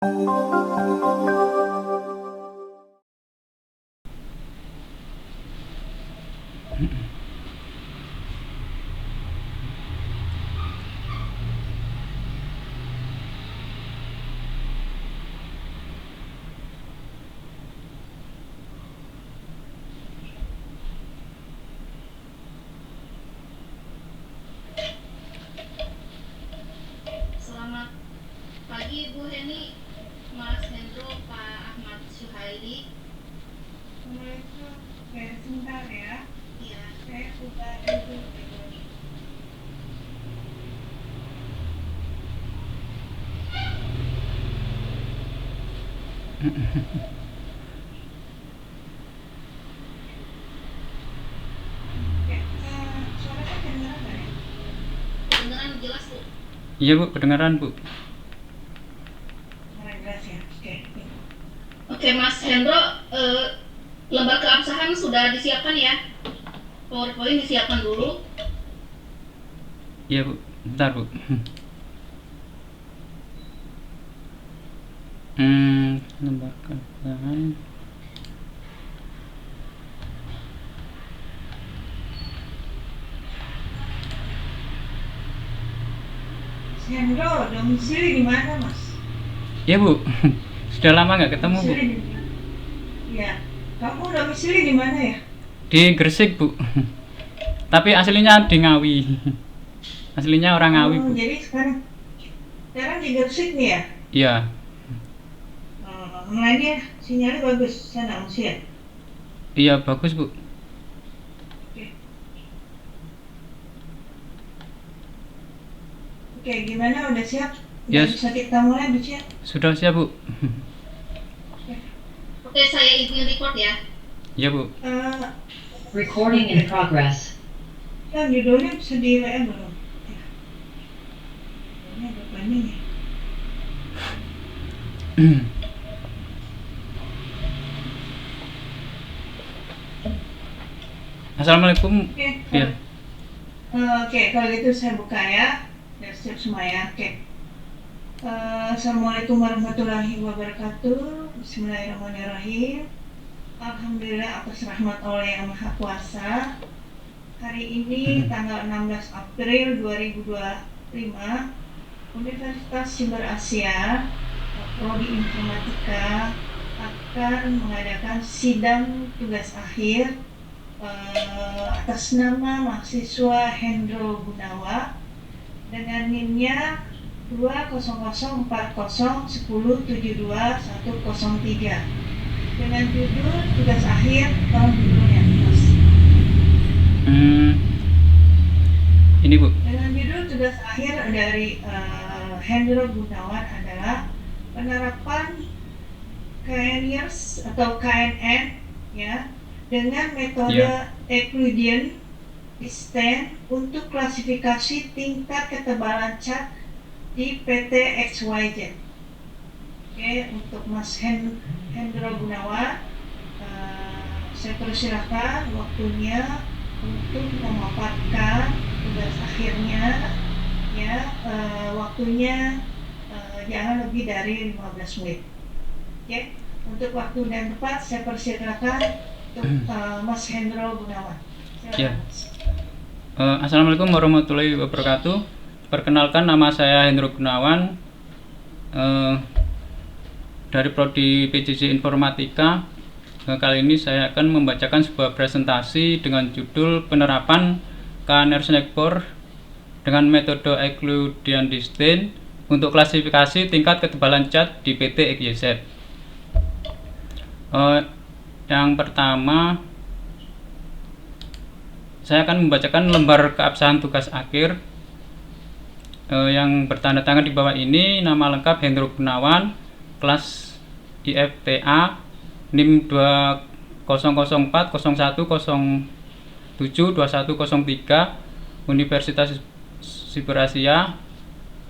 Selamat pagi Bu Heni, Mas Hendro, Pak Ahmad Syuhaili. Assalamualaikum. Oke, sebentar ya. Iya. Saya buka dulu. Oke, suaranya kedengaran nggak ya? Kedengaran jelas Bu? Iya Bu, kedengaran Bu. Kedengaran jelas ya. Oke. Oke Mas Hendro, lembar keabsahan sudah disiapkan ya? PowerPoint disiapkan dulu. Iya Bu, bentar Bu. Lembar keabsahan. Hendro, domisili di mana, Mas? Iya Bu, sudah lama nggak ketemu Bu. Domisili di mana? Iya. Kamu domisili di mana ya? Di Gresik Bu. Tapi aslinya di Ngawi. Aslinya orang Ngawi Bu. Jadi sekarang di Gresik nih ya? Iya. Online-nya sinyalnya bagus, sana masih ya? Iya bagus Bu. Oke, gimana? Udah siap? Udah Yes. bisa kita mulai, Bu Cia? Sudah siap Bu. Oke, saya izin record ya. Iya Bu. Recording in progress. Yang judulnya bisa di WA belum? Ya. Judulnya agak panjang ya. Assalamualaikum. Oke, Iya. kalau gitu saya buka ya. Udah siap semua ya. Oke. Assalamualaikum warahmatullahi wabarakatuh. Bismillahirrahmanirrahim. Alhamdulillah atas rahmat Allah yang Maha Kuasa. Hari ini tanggal 16 April 2025, Universitas Sumber Asia, Prodi Informatika akan mengadakan sidang tugas akhir atas nama mahasiswa Hendro Gunawan dengan NIM-nya 2004010721103 dengan judul tugas akhir tahun judulnya Mas. Ini Bu. Dengan judul tugas akhir dari Hendro Gunawan adalah penerapan KNIRS atau KNN ya dengan metode Euclidean Distance untuk klasifikasi tingkat ketebalan cat di PT XYZ. Oke, untuk Mas Hendro Gunawan, saya persilahkan waktunya untuk memaparkan tugas akhirnya ya. Waktunya jangan lebih dari 15 menit. Oke, untuk waktu dan tempat saya persilahkan untuk Mas Hendro Gunawan. Ya. Assalamualaikum warahmatullahi wabarakatuh. Perkenalkan, nama saya Hendro Gunawan dari Prodi PJJ Informatika. Kali ini saya akan membacakan sebuah presentasi dengan judul penerapan KNR Snagpor dengan metode Euclidean Distance untuk klasifikasi tingkat ketebalan cat di PT XYZ. Yang pertama, saya akan membacakan lembar keabsahan tugas akhir yang bertanda tangan di bawah ini. Nama lengkap Hendro Gunawan, kelas IFTA, NIM 200401072103, Universitas Sumber Asia,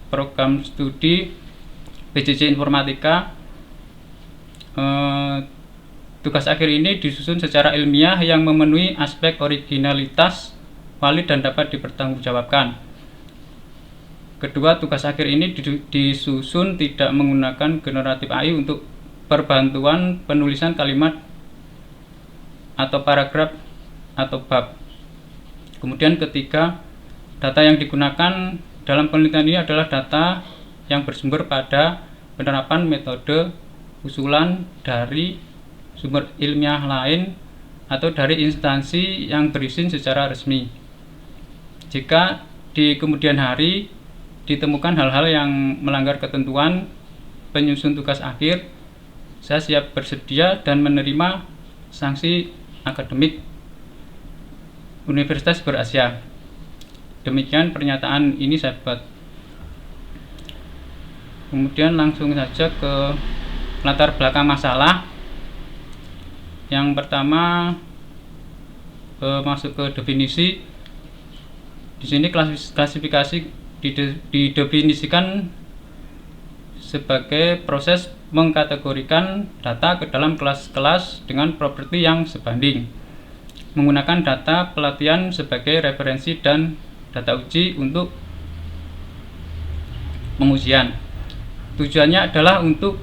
program studi PJJ Informatika. Tugas akhir ini disusun secara ilmiah yang memenuhi aspek originalitas, valid dan dapat dipertanggungjawabkan. Kedua, tugas akhir ini disusun tidak menggunakan generatif AI untuk perbantuan penulisan kalimat atau paragraf atau bab. Kemudian ketiga, data yang digunakan dalam penelitian ini adalah data yang bersumber pada penerapan metode usulan dari sumber ilmiah lain atau dari instansi yang berizin secara resmi. Jika di kemudian hari ditemukan hal-hal yang melanggar ketentuan penyusun tugas akhir, saya siap bersedia dan menerima sanksi akademik Universitas Berasia. Demikian pernyataan ini saya buat. Kemudian langsung saja ke latar belakang masalah. Yang pertama masuk ke definisi. Di sini klasifikasi didefinisikan sebagai proses mengkategorikan data ke dalam kelas-kelas dengan properti yang sebanding, menggunakan data pelatihan sebagai referensi dan data uji untuk pengujian. Tujuannya adalah untuk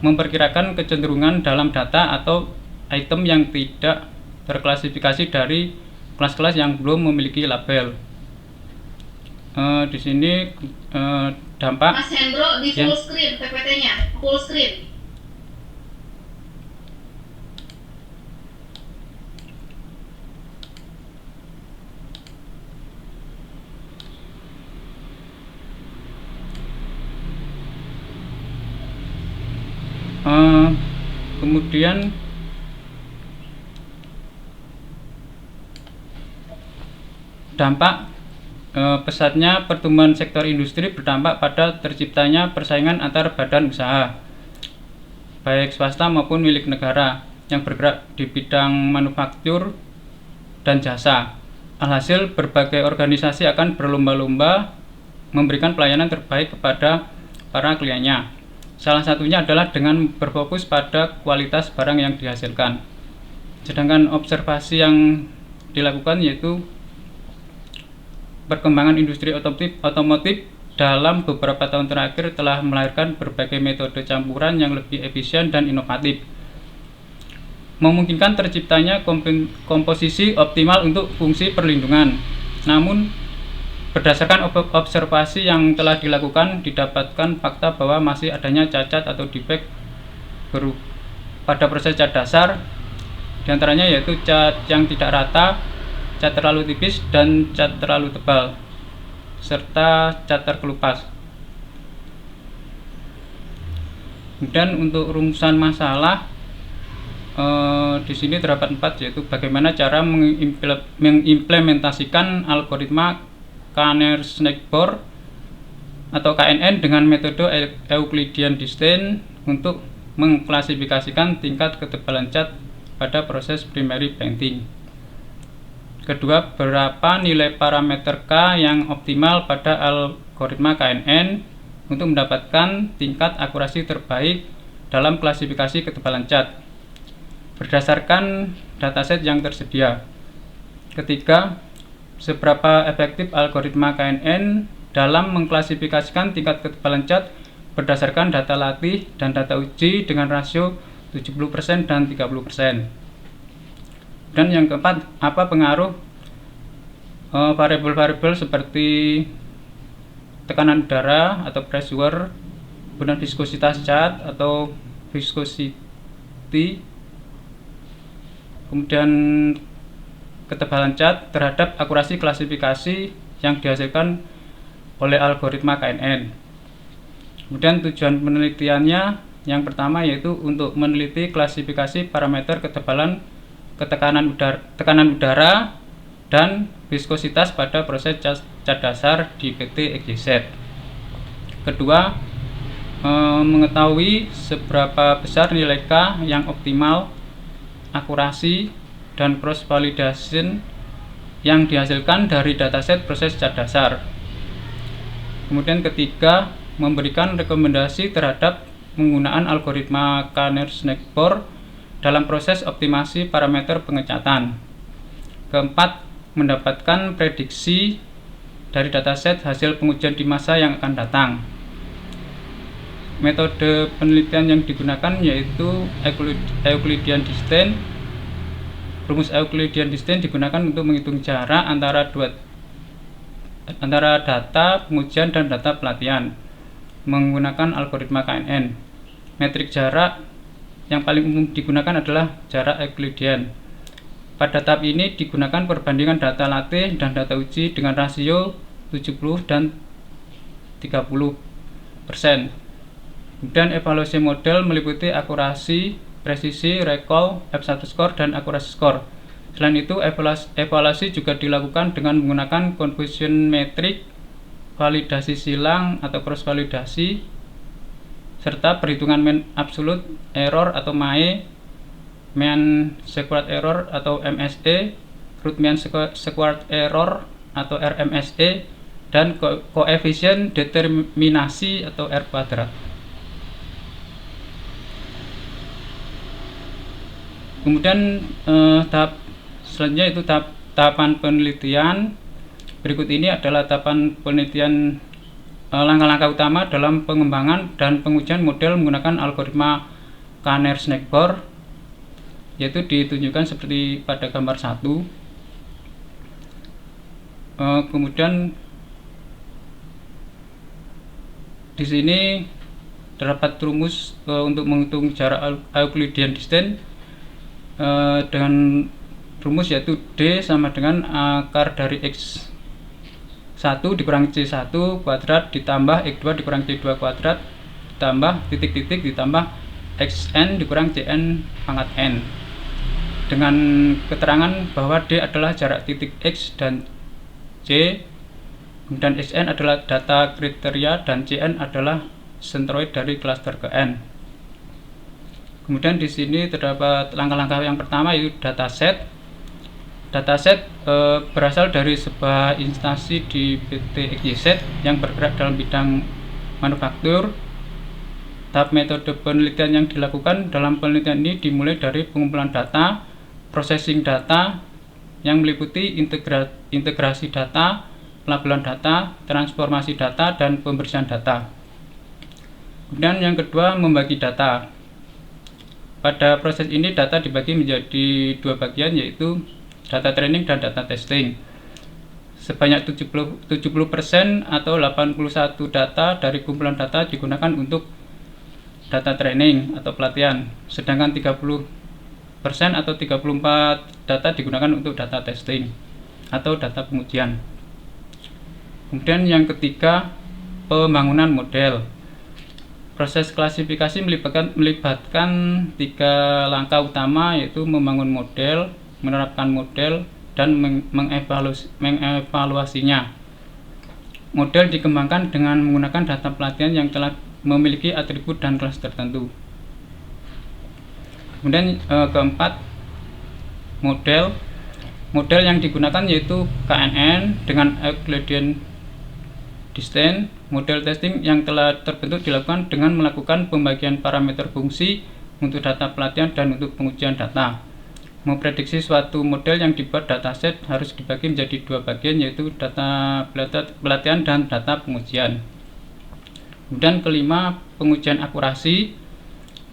memperkirakan kecenderungan dalam data atau item yang tidak terklasifikasi dari kelas-kelas yang belum memiliki label. Di sini dampak. Mas Hendro di full screen PPT-nya, full screen. Kemudian dampak pesatnya pertumbuhan sektor industri berdampak pada terciptanya persaingan antar badan usaha baik swasta maupun milik negara yang bergerak di bidang manufaktur dan jasa. Alhasil, berbagai organisasi akan berlomba-lomba memberikan pelayanan terbaik kepada para kliennya. Salah satunya adalah dengan berfokus pada kualitas barang yang dihasilkan. Sedangkan observasi yang dilakukan yaitu perkembangan industri otomotif dalam beberapa tahun terakhir telah melahirkan berbagai metode campuran yang lebih efisien dan inovatif, memungkinkan terciptanya komposisi optimal untuk fungsi perlindungan. Namun, berdasarkan observasi yang telah dilakukan, didapatkan fakta bahwa masih adanya cacat atau defek pada proses cat dasar, diantaranya yaitu cat yang tidak rata, cat terlalu tipis, dan cat terlalu tebal, serta cat terkelupas. Kemudian untuk rumusan masalah, di sini terdapat 4, yaitu bagaimana cara mengimplementasikan algoritma Kanner-Snakebor atau KNN dengan metode Euclidean Distance untuk mengklasifikasikan tingkat ketebalan cat pada proses primary painting. Kedua, berapa nilai parameter K yang optimal pada algoritma KNN untuk mendapatkan tingkat akurasi terbaik dalam klasifikasi ketebalan cat berdasarkan dataset yang tersedia. Ketiga, seberapa efektif algoritma KNN dalam mengklasifikasikan tingkat ketebalan cat berdasarkan data latih dan data uji dengan rasio 70% dan 30%. Dan yang keempat, apa pengaruh variabel-variabel seperti tekanan udara atau pressure, kemudian viskositas cat atau viscosity, kemudian ketebalan cat terhadap akurasi klasifikasi yang dihasilkan oleh algoritma KNN. Kemudian tujuan penelitiannya yang pertama yaitu untuk meneliti klasifikasi parameter ketebalan tekanan udara dan viskositas pada proses cat dasar di PT XYZ. Kedua, mengetahui seberapa besar nilai K yang optimal, akurasi, dan cross validation yang dihasilkan dari dataset proses cat dasar. Kemudian ketiga, memberikan rekomendasi terhadap penggunaan algoritma Kanner-Snakebor dalam proses optimasi parameter pengecatan. Keempat, mendapatkan prediksi dari dataset hasil pengujian di masa yang akan datang. Metode penelitian yang digunakan yaitu Euclidean distance. Rumus Euclidean distance digunakan untuk menghitung jarak antara data pengujian dan data pelatihan menggunakan algoritma KNN. Metrik jarak yang paling umum digunakan adalah jarak Euclidean. Pada tahap ini digunakan perbandingan data latih dan data uji dengan rasio 70 dan 30%. Kemudian evaluasi model meliputi akurasi, presisi, recall, F1 score, dan akurasi score. Selain itu, evaluasi juga dilakukan dengan menggunakan confusion metric, validasi silang atau cross validasi, serta perhitungan mean absolute error atau MAE, mean squared error atau MSE, root mean squared error atau RMSE, dan koefisien determinasi atau R kuadrat. Kemudian tahap selanjutnya itu tahapan penelitian. Berikut ini adalah tahapan penelitian langkah-langkah utama dalam pengembangan dan pengujian model menggunakan algoritma Kanner-Snakebar, yaitu ditunjukkan seperti pada gambar 1. Kemudian di sini terdapat rumus untuk menghitung jarak Euclidean distance dengan rumus yaitu D sama dengan akar dari X1 dikurangi C1 kuadrat ditambah X2 dikurangi C2 kuadrat ditambah titik-titik ditambah XN dikurangi CN pangkat N, dengan keterangan bahwa D adalah jarak titik X dan C, kemudian XN adalah data kriteria dan CN adalah sentroid dari klaster ke N. Kemudian di sini terdapat langkah-langkah yang pertama yaitu dataset. Dataset berasal dari sebuah instansi di PT XYZ yang bergerak dalam bidang manufaktur. Tahap metode penelitian yang dilakukan dalam penelitian ini dimulai dari pengumpulan data, processing data yang meliputi integrasi data, pelabelan data, transformasi data, dan pembersihan data. Kemudian yang kedua, membagi data. Pada proses ini data dibagi menjadi dua bagian, yaitu data training dan data testing. Sebanyak 70% atau 81 data dari kumpulan data digunakan untuk data training atau pelatihan, sedangkan 30% atau 34 data digunakan untuk data testing atau data pengujian. Kemudian yang ketiga, pembangunan model. Proses klasifikasi melibatkan 3 langkah utama, yaitu membangun model, menerapkan model, dan mengevaluasinya. Model dikembangkan dengan menggunakan data pelatihan yang telah memiliki atribut dan kelas tertentu. Kemudian keempat, model. Model yang digunakan yaitu KNN dengan Euclidean distance. Model testing yang telah terbentuk dilakukan dengan melakukan pembagian parameter fungsi untuk data pelatihan dan untuk pengujian data. Memprediksi suatu model yang dibuat dataset harus dibagi menjadi 2 bagian, yaitu data pelatihan dan data pengujian. Kemudian kelima, pengujian akurasi.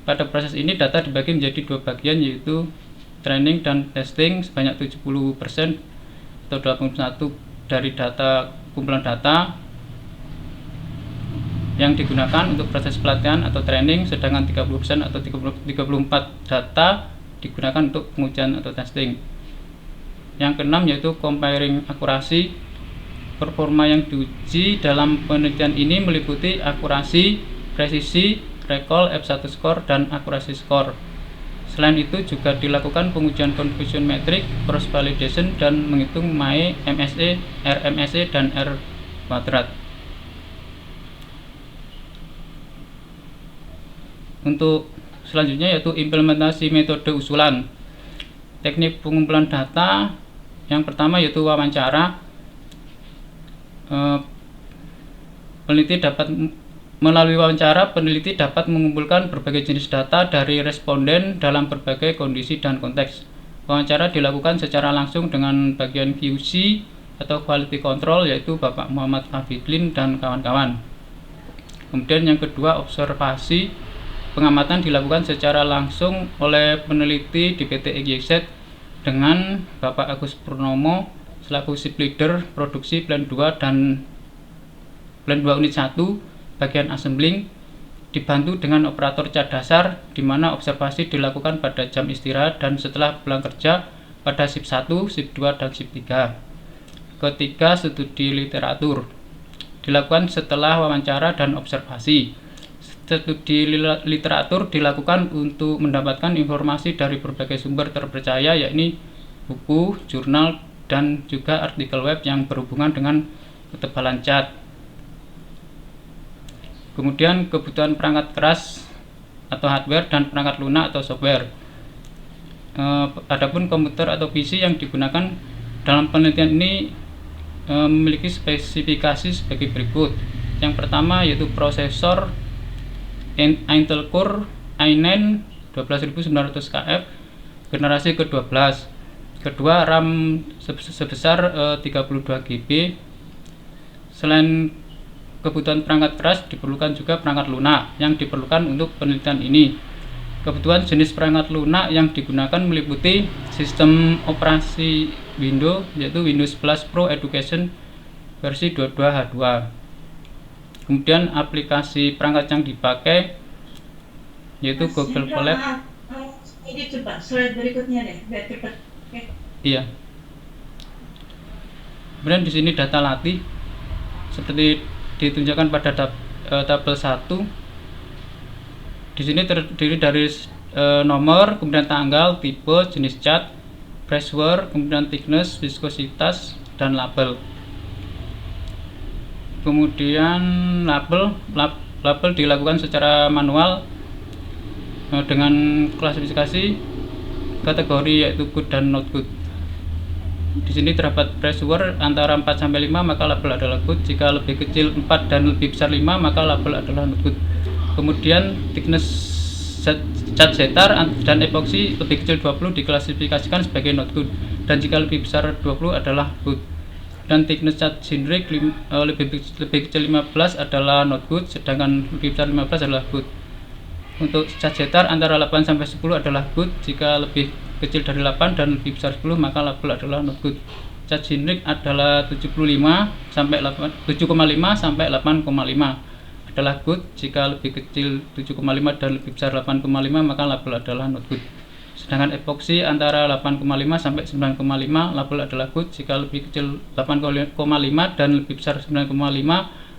Pada proses ini data dibagi menjadi 2 bagian, yaitu training dan testing sebanyak 70% atau 21 dari data kumpulan data yang digunakan untuk proses pelatihan atau training, sedangkan 30% atau 34 data digunakan untuk pengujian atau testing. Yang keenam yaitu comparing akurasi. Performa yang diuji dalam penelitian ini meliputi akurasi, presisi, recall, F1 score, dan akurasi score. Selain itu juga dilakukan pengujian confusion metric, cross validation, dan menghitung MAE, MSE, RMSE, dan R kuadrat. Untuk selanjutnya yaitu implementasi metode usulan. Teknik pengumpulan data yang pertama yaitu wawancara. Melalui wawancara, peneliti dapat mengumpulkan berbagai jenis data dari responden dalam berbagai kondisi dan konteks. Wawancara dilakukan secara langsung dengan bagian QC atau quality control, yaitu Bapak Muhammad Hafidlin dan kawan-kawan. Kemudian yang kedua, observasi. Pengamatan dilakukan secara langsung oleh peneliti di PT EGZ dengan Bapak Agus Purnomo selaku ship leader produksi plan 2 dan plan 2 unit 1 bagian assembling, dibantu dengan operator cat dasar, di mana observasi dilakukan pada jam istirahat dan setelah pulang kerja pada ship 1, ship 2, dan ship 3. Ketiga, studi literatur dilakukan setelah wawancara dan observasi. Studi literatur dilakukan untuk mendapatkan informasi dari berbagai sumber terpercaya, yakni buku, jurnal, dan juga artikel web yang berhubungan dengan ketebalan cat. Kemudian kebutuhan perangkat keras atau hardware dan perangkat lunak atau software. Adapun komputer atau PC yang digunakan dalam penelitian ini memiliki spesifikasi sebagai berikut. Yang pertama yaitu prosesor Intel Core i9 12900KF generasi ke-12. Kedua, RAM sebesar 32 GB. Selain kebutuhan perangkat keras, diperlukan juga perangkat lunak yang diperlukan untuk penelitian ini. Kebutuhan jenis perangkat lunak yang digunakan meliputi sistem operasi Windows, yaitu Windows Plus Pro Education versi 22H2. Kemudian aplikasi perangkat yang dipakai yaitu Google Colab. Ini coba slide berikutnya deh, biar cepat. Oke. Iya. Kemudian di sini data latih seperti ditunjukkan pada tabel 1. Di sini terdiri dari nomor, kemudian tanggal, tipe, jenis cat, pressure, kemudian thickness, viskositas, dan label. Kemudian label dilakukan secara manual dengan klasifikasi kategori yaitu good dan not good. Di sini terdapat pressure antara 4 sampai 5 maka label adalah good, jika lebih kecil 4 dan lebih besar 5 maka label adalah not good. Kemudian thickness cat zetar dan epoxy lebih kecil 20 diklasifikasikan sebagai not good, dan jika lebih besar 20 adalah good. Dan thickness cat generic lebih kecil 15 adalah not good, sedangkan lebih besar 15 adalah good. Untuk cat zetar antara 8 sampai 10 adalah good, jika lebih kecil dari 8 dan lebih besar 10 maka label adalah not good. Cat generic adalah 7,5 sampai 8,5 adalah good, jika lebih kecil 7,5 dan lebih besar 8,5 maka label adalah not good. Sedangkan epoxy antara 8,5 sampai 9,5 label adalah good, jika lebih kecil 8,5 dan lebih besar 9,5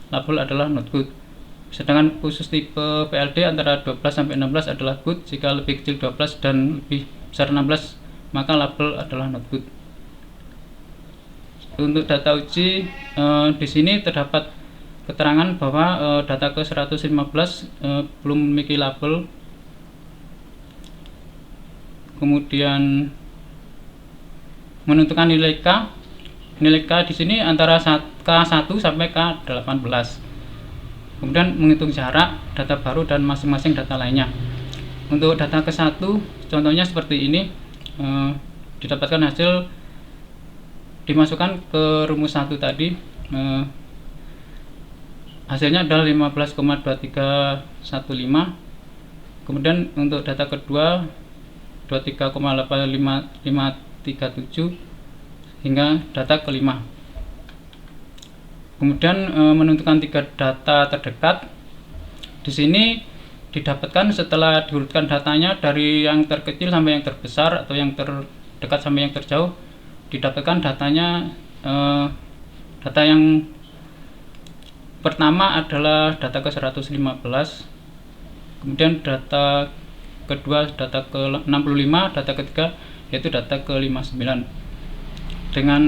label adalah not good. Sedangkan khusus tipe PLD antara 12 sampai 16 adalah good, jika lebih kecil 12 dan lebih besar 16 maka label adalah not good. Untuk data uji di sini terdapat keterangan bahwa data ke 115 belum memiliki label. Kemudian menentukan nilai K. Nilai K di sini antara K1 sampai K18. Kemudian menghitung jarak, data baru, dan masing-masing data lainnya. Untuk data ke-1, contohnya seperti ini, didapatkan hasil dimasukkan ke rumus 1 tadi, hasilnya adalah 15,2315. Kemudian untuk data kedua 23,85537 hingga data kelima. Kemudian menentukan 3 data terdekat. Di sini didapatkan setelah diurutkan datanya dari yang terkecil sampai yang terbesar atau yang terdekat sampai yang terjauh. Didapatkan datanya, data yang pertama adalah data ke 115, kemudian data kedua data ke 65, data ketiga yaitu data ke 59. Dengan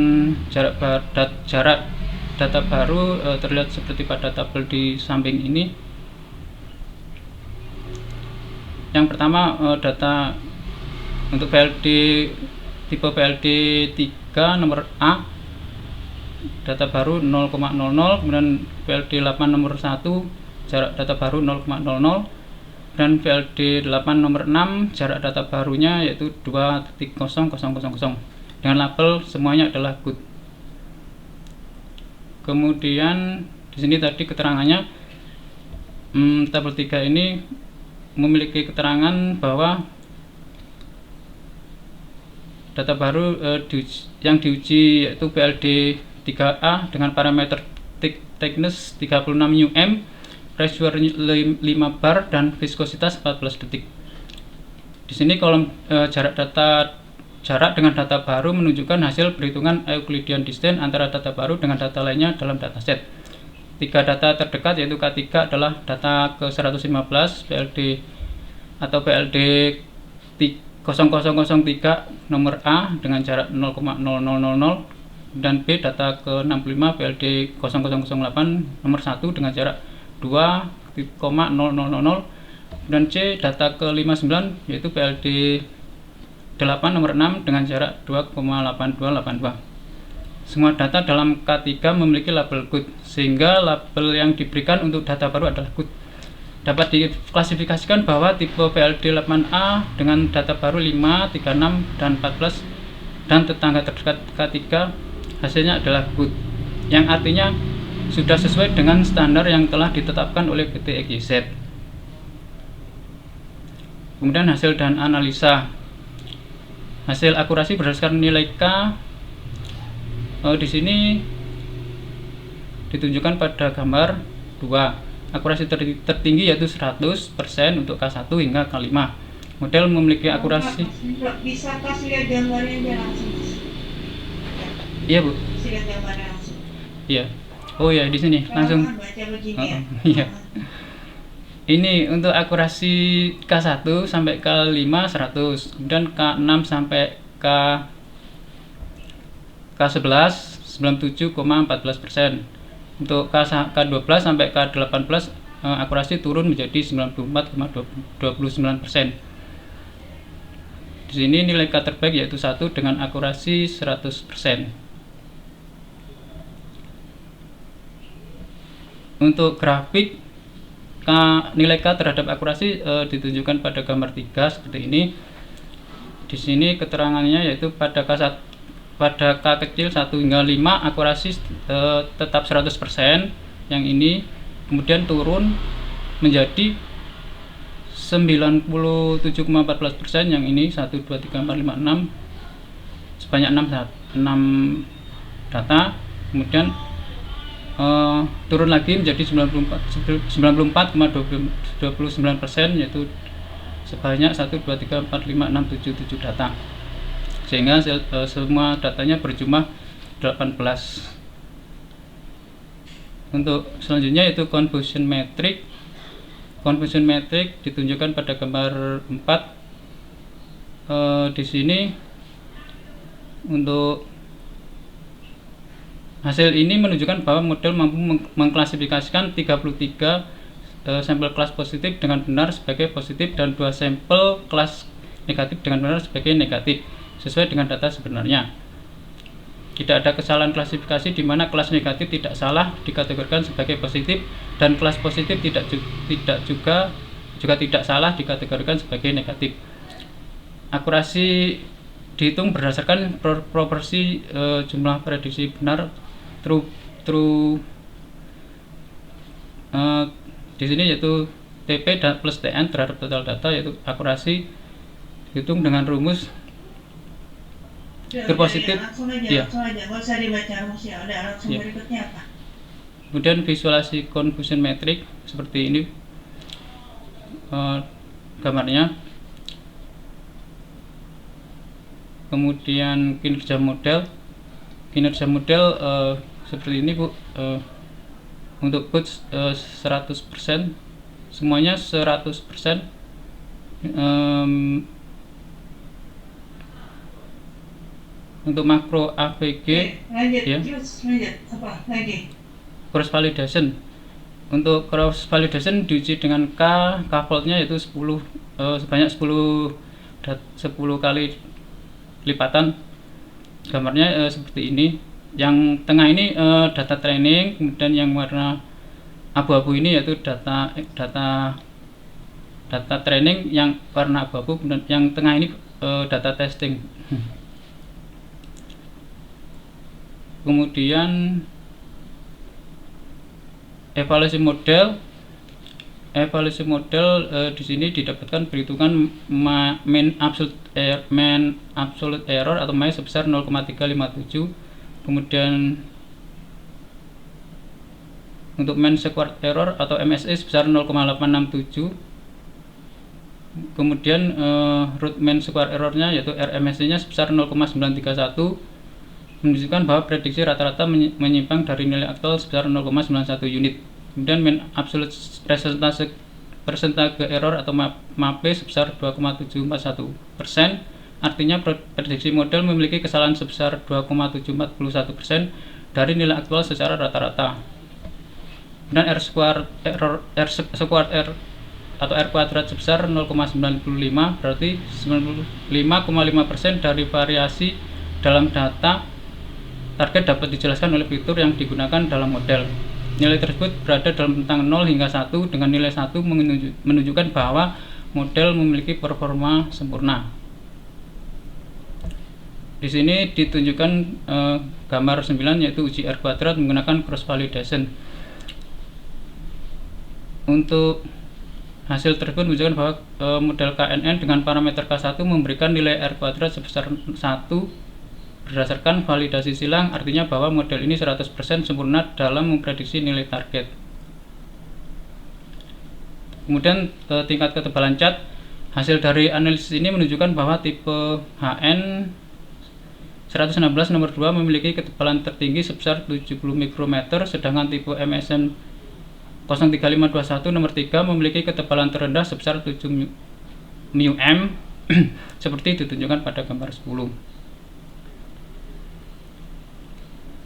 jarak data baru terlihat seperti pada tabel di samping ini. Yang pertama data untuk PLD tipe PLD 3 nomor A, data baru 0,00, kemudian PLD 8 nomor 1 jarak data baru 0,00, dan PLD 8 nomor 6 jarak data barunya yaitu 2.0000 dengan label semuanya adalah good. Kemudian di sini tadi keterangannya tabel 3 ini memiliki keterangan bahwa data baru yang diuji yaitu PLD 3A dengan parameter thickness 36 mm, pressure 5 bar, dan viskositas 14 detik. Di sini kolom jarak dengan data baru menunjukkan hasil perhitungan Euclidean distance antara data baru dengan data lainnya dalam dataset. 3 data terdekat yaitu K3 adalah data ke-115 PLD atau PLD 0003 nomor A dengan jarak 0,0000, dan B data ke-65 PLD 0008 nomor 1 dengan jarak 2,0000, dan C data ke-59 yaitu PLD 8 nomor 6 dengan jarak 2,8282. Semua data dalam K3 memiliki label good, sehingga label yang diberikan untuk data baru adalah good. Dapat diklasifikasikan bahwa tipe PLD 8A dengan data baru 5, 36, dan 14 dan tetangga terdekat K3 hasilnya adalah good, yang artinya sudah sesuai dengan standar yang telah ditetapkan oleh PT EGZ. Kemudian hasil dan analisa. Hasil akurasi berdasarkan nilai K di sini ditunjukkan pada gambar 2. Akurasi tertinggi yaitu 100% untuk K1 hingga K5. Model memiliki akurasi. Bisa kasih lihat gambarnya aja langsung. Iya, Bu. Kasih lihat gambarnya langsung. Iya. Oh ya, di sini langsung. Baca begini ya. Iya. Ini untuk akurasi K1 sampai K5 100, kemudian K6 sampai K11 97,14%. Untuk K12 sampai K18 akurasi turun menjadi 94,29%. Di sini nilai K terbaik yaitu 1 dengan akurasi 100%. Untuk grafik nilai K terhadap akurasi ditunjukkan pada gambar 3 seperti ini. Di sini keterangannya yaitu pada K kecil 1 hingga 5 akurasi tetap 100%, yang ini kemudian turun menjadi 97,14%, yang ini 1, 2, 3, 4, 5, 6 sebanyak 6 data, kemudian turun lagi menjadi 94,29%, yaitu sebanyak 1, 2, 3, 4, 5, 6, 7 data, sehingga semua datanya berjumlah 18. Untuk selanjutnya yaitu confusion metric. Confusion metric ditunjukkan pada gambar 4. Di sini untuk hasil ini menunjukkan bahwa model mampu mengklasifikasikan 33 sampel kelas positif dengan benar sebagai positif dan 2 sampel kelas negatif dengan benar sebagai negatif, sesuai dengan data sebenarnya. Tidak ada kesalahan klasifikasi di mana kelas negatif tidak salah dikategorikan sebagai positif dan kelas positif juga tidak salah dikategorikan sebagai negatif. Akurasi dihitung berdasarkan proporsi jumlah prediksi benar true di sini yaitu TP plus TN terhadap total data, yaitu akurasi dihitung dengan rumus terpositif. Langsung aja, nggak usah dibaca rumusnya, udah langsung berikutnya apa? Kemudian visualisasi confusion metric seperti ini gambarnya. Kemudian kinerja model seperti ini, Bu. Untuk good 100%, semuanya 100%. Untuk makro AVG lanjut, ya. terus lanjut apa lagi? Cross validation. Untuk cross validation diuji dengan K-fold-nya yaitu 10 sebanyak 10 kali lipatan. Gambarnya seperti ini. Yang tengah ini data training, kemudian yang warna abu-abu ini yaitu data training yang warna abu-abu, kemudian yang tengah ini data testing. Kemudian evaluasi model di sini didapatkan perhitungan mean absolute error atau MAE sebesar 0,357. Kemudian untuk mean squared error atau MSE sebesar 0,867. Kemudian root mean square errornya yaitu RMSE nya sebesar 0,931, menunjukkan bahwa prediksi rata-rata menyimpang dari nilai aktual sebesar 0,91 unit. Kemudian mean absolute persentase error atau MAPE sebesar 2,741%. Artinya prediksi model memiliki kesalahan sebesar 2,741% dari nilai aktual secara rata-rata. Dan R squared atau R kuadrat sebesar 0,95, berarti 95,5% dari variasi dalam data target dapat dijelaskan oleh fitur yang digunakan dalam model. Nilai tersebut berada dalam rentang 0 hingga 1, dengan nilai 1 menunjukkan bahwa model memiliki performa sempurna. Di sini ditunjukkan gambar 9, yaitu uji R kuadrat menggunakan cross validation. Untuk hasil tersebut menunjukkan bahwa model KNN dengan parameter K1 memberikan nilai R kuadrat sebesar 1 berdasarkan validasi silang, artinya bahwa model ini 100% sempurna dalam memprediksi nilai target. Kemudian tingkat ketebalan cat. Hasil dari analisis ini menunjukkan bahwa tipe HN 116 nomor 2 memiliki ketebalan tertinggi sebesar 70 mikrometer, sedangkan tipe MSN 03521 nomor 3 memiliki ketebalan terendah sebesar 7 μm seperti ditunjukkan pada gambar 10.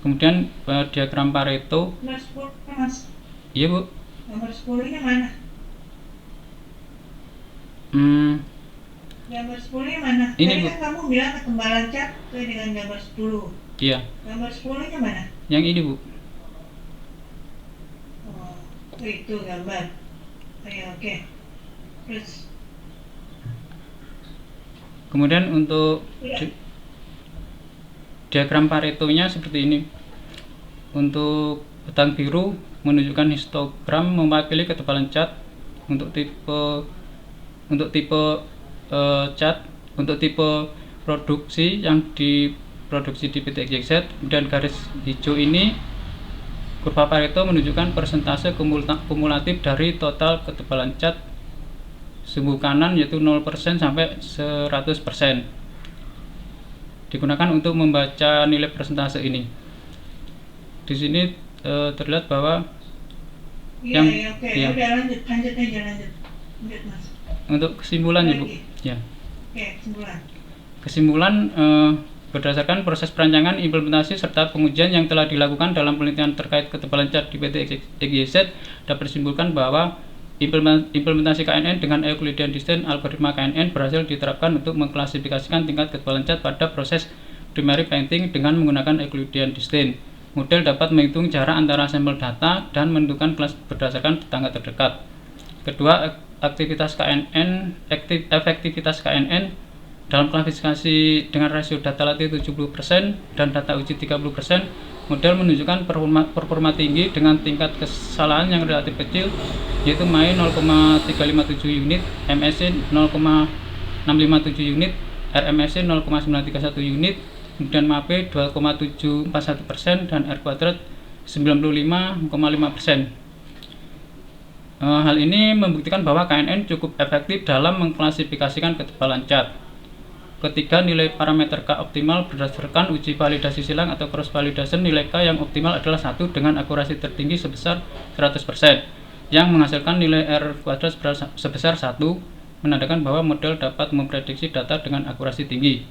Kemudian diagram Pareto. Nomor 10, Mas. Iya, Bu. Nomor 10-nya mana? Gambar 10-nya mana? Ini, Tadi Bu. kan kamu bilang ketebalan cat sesuai dengan gambar 10. Iya. Gambar 10-nya mana? Yang ini, Bu. Oh, itu gambar. Oke. Terus Kemudian untuk udah. diagram Pareto-nya seperti ini. Untuk benang biru menunjukkan histogram mewakili ketebalan cat. Untuk tipe cat, untuk tipe produksi yang diproduksi di PT XYZ. Dan garis hijau ini kurva Pareto menunjukkan persentase kumulatif dari total ketebalan cat sumbu kanan, yaitu 0% sampai 100%. Digunakan untuk membaca nilai persentase ini. Di sini terlihat bahwa Oke. Udah lanjut aja. Lanjut, Mas. untuk kesimpulan ya, Bu. Ya. Oke, kesimpulan. Kesimpulan berdasarkan proses perancangan, implementasi serta pengujian yang telah dilakukan dalam penelitian terkait ketebalan cat di PT XYZ, dapat disimpulkan bahwa implementasi KNN dengan Euclidean Distance algoritma KNN berhasil diterapkan untuk mengklasifikasikan tingkat ketebalan cat pada proses primary painting dengan menggunakan Euclidean Distance. Model dapat menghitung jarak antara sampel data dan menentukan kelas berdasarkan tetangga terdekat. Kedua, efektivitas KNN dalam klasifikasi dengan rasio data latih 70% dan data uji 30%, model menunjukkan performa tinggi dengan tingkat kesalahan yang relatif kecil, yaitu MAE 0,357 unit, MSE 0,657 unit, RMSE 0,931 unit, kemudian MAPE 2,741% dan R kuadrat 95,5%. Hal ini membuktikan bahwa KNN cukup efektif dalam mengklasifikasikan ketebalan cat. Ketiga, nilai parameter K optimal berdasarkan uji validasi silang atau cross validation. Nilai K yang optimal adalah 1 dengan akurasi tertinggi sebesar 100%, yang menghasilkan nilai R kuadrat sebesar 1, menandakan bahwa model dapat memprediksi data dengan akurasi tinggi.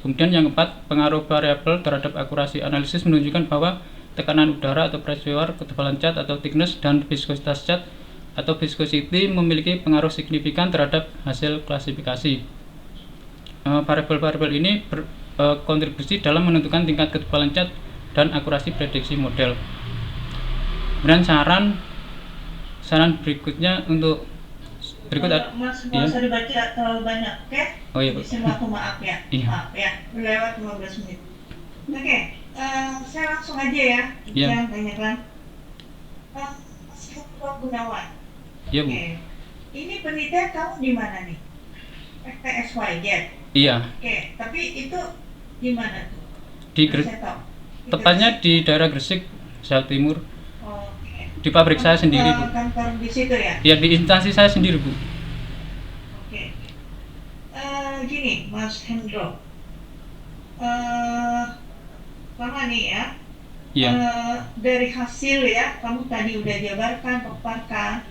Kemudian yang keempat, pengaruh variabel terhadap akurasi analisis menunjukkan bahwa tekanan udara atau pressure, ketebalan cat atau thickness, dan viskositas cat atau viscosity memiliki pengaruh signifikan terhadap hasil klasifikasi. Variabel-variabel ini berkontribusi dalam menentukan tingkat ketebalan cat dan akurasi prediksi model. Kemudian saran berikutnya untuk Mas, nggak usah dibaca terlalu banyak, oke? Oh iya, Bu. Semua aku maaf ya. Iya. Maaf ya, lewat 15 menit. Oke, saya langsung aja ya. Iya. Jangan tanyakan. Hendro Gunawan. Iya Bu. Oke. Ini penelitian kamu di mana nih? FTSYZ. Iya. Oke, tapi itu di mana tuh? Di Saya tahu. tepatnya di daerah Gresik, Jawa Timur. Oke. Di pabrik saya sendiri Bu. Kantor di situ ya? Ya di instansi saya sendiri Bu. Oke. Gini, Mas Hendro. Lama nih ya. Iya. Dari hasil ya, kamu tadi udah jabarkan, paparkan.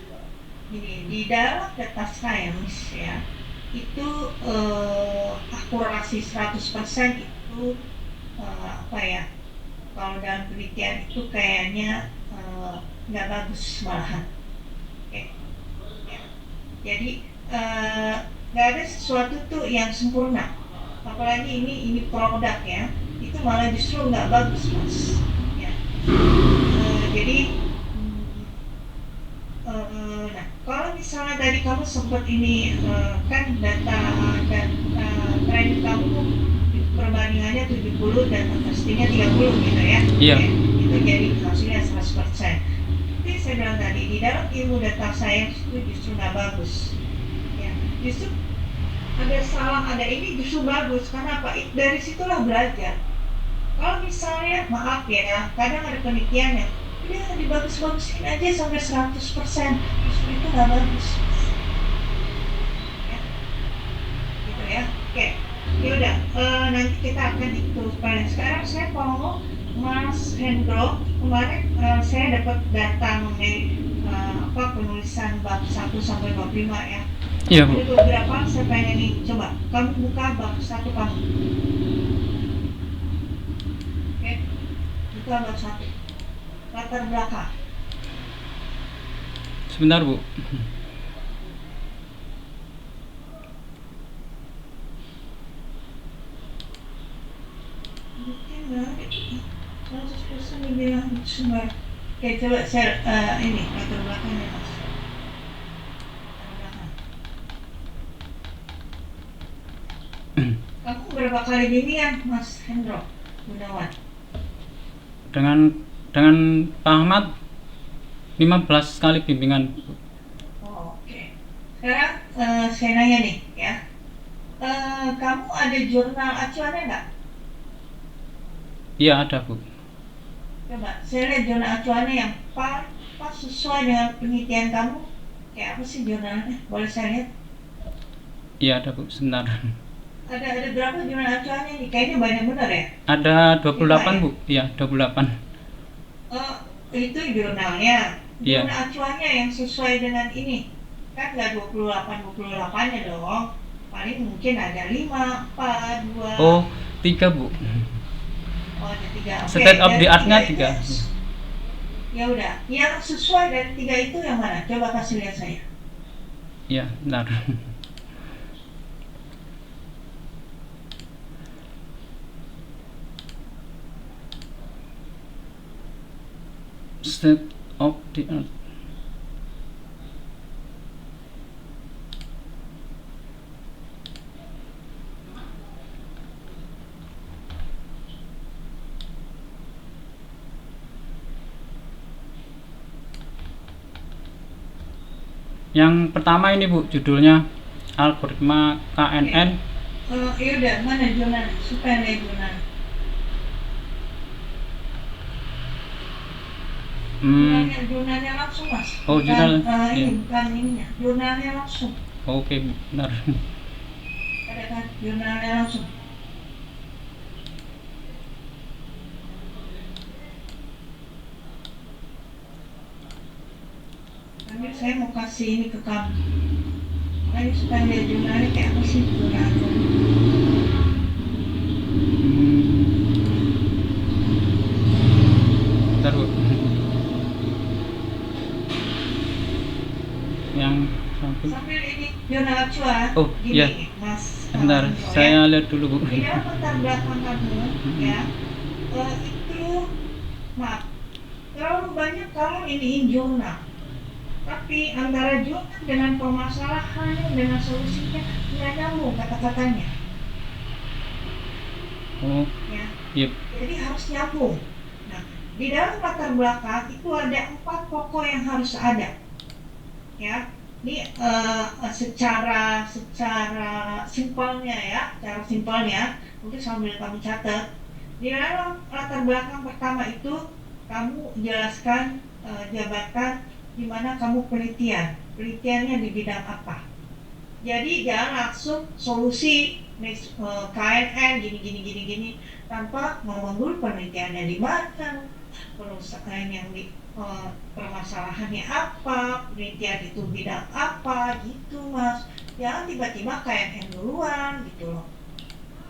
Gini, di dalam data science ya, itu akurasi 100% itu apa ya? Kalau dalam penelitian itu kayaknya nggak bagus malahan. Oke. Ya. Jadi nggak ada sesuatu tuh yang sempurna. Apalagi ini produk ya, itu malah justru nggak bagus mas. Ya. Jadi nah kalau misalnya tadi kamu sempat ini kan data dan tren kamu perbandingannya 70 dan pastinya 30 gitu ya. Iya. Oke. Itu jadi hasilnya 100%. Tapi saya bilang tadi di dalam ilmu data science itu justru nggak bagus. Ya, justru ada salah, ada ini justru bagus. Karena apa? Dari situlah belajar. Kalau misalnya, maaf ya, kadang ada penelitiannya, udah dibagus-bagusin aja sampai 100%, justru itu nggak bagus. Ya. Gitu ya. Oke. Ya udah, nanti kita akan ikut. Sekarang saya mau Mas Hendro, kemarin saya dapat data mengenai penulisan bab 1 sampai bab 5 ya. Iya Bu. Ada beberapa saya pengen nih, coba kamu buka bab 1 kamu. Oke, buka bab 1. Latar belakang. Sebentar Bu. Mungkin nggak ada. 100% dibilang sumber. Oke, coba saya ini latar belakangnya mas. Kamu berapa kali bimbingan Mas Hendro Gunawan? Dengan Pak Ahmad 15 kali bimbingan. Oh, oke. Sekarang saya nanya nih ya. Kamu ada jurnal acuannya nggak? Iya ada Bu. Coba saya lihat jurnal acuannya yang pas sesuai dengan penelitian kamu. Kayak apa sih jurnalnya? Boleh saya lihat? Iya ada Bu, sebentar. Ada berapa jurnal acuannya nih? Kayaknya banyak benar ya? Ada 28 Bu. Iya 28. Itu jurnalnya. Iya. Jurnal acuannya yang sesuai dengan ini. Kan nggak 28-28-nya dong. Paling mungkin ada 5, 4, 2. Oh 3 Bu. Oh ada 3. Oke, State of dari the art-nya 3 3. itu, ya udah, yang sesuai dari 3 itu yang mana? Coba kasih lihat saya. Iya benar. State of the art. Yang pertama ini Bu, judulnya algoritma KNN. Ya udah, mana jurnal? Supaya lihat jurnal. Jurnalnya langsung mas. Oh, jurnal. Ini Iya. bukan ininya. Jurnalnya langsung. Oke benar. Ada kan? Jurnalnya langsung. Tapi saya mau kasih ini ke kamu. Makanya supaya lihat jurnalnya kayak apa sih jurnalnya. Bentar Bu. Yang samping. Sambil ini jurnal acuan. Oh, gini, iya. Mas. Bentar, Hendro, saya ya. lihat dulu Bu. Di dalam latar belakang kamu, ya, itu, maaf, terlalu banyak kamu iniin jurnal. Tapi antara jurnal dengan permasalahannya, dengan solusinya, nggak nyambung kata-katanya. Oh, Ya. iya. Jadi harus nyambung. Nah, di dalam latar belakang itu ada 4 pokok yang harus ada. ya. Ini secara simpelnya ya, cara simpelnya mungkin sambil kamu catat. Di dalam latar belakang pertama itu kamu jelaskan jabatan di mana kamu penelitiannya di bidang apa. Jadi jangan langsung solusi KNN gini tanpa ngomong dulu penelitiannya di mana, perusahaan yang di permasalahannya apa, penelitian itu bidang apa gitu mas. Jangan tiba-tiba KNN duluan gitu loh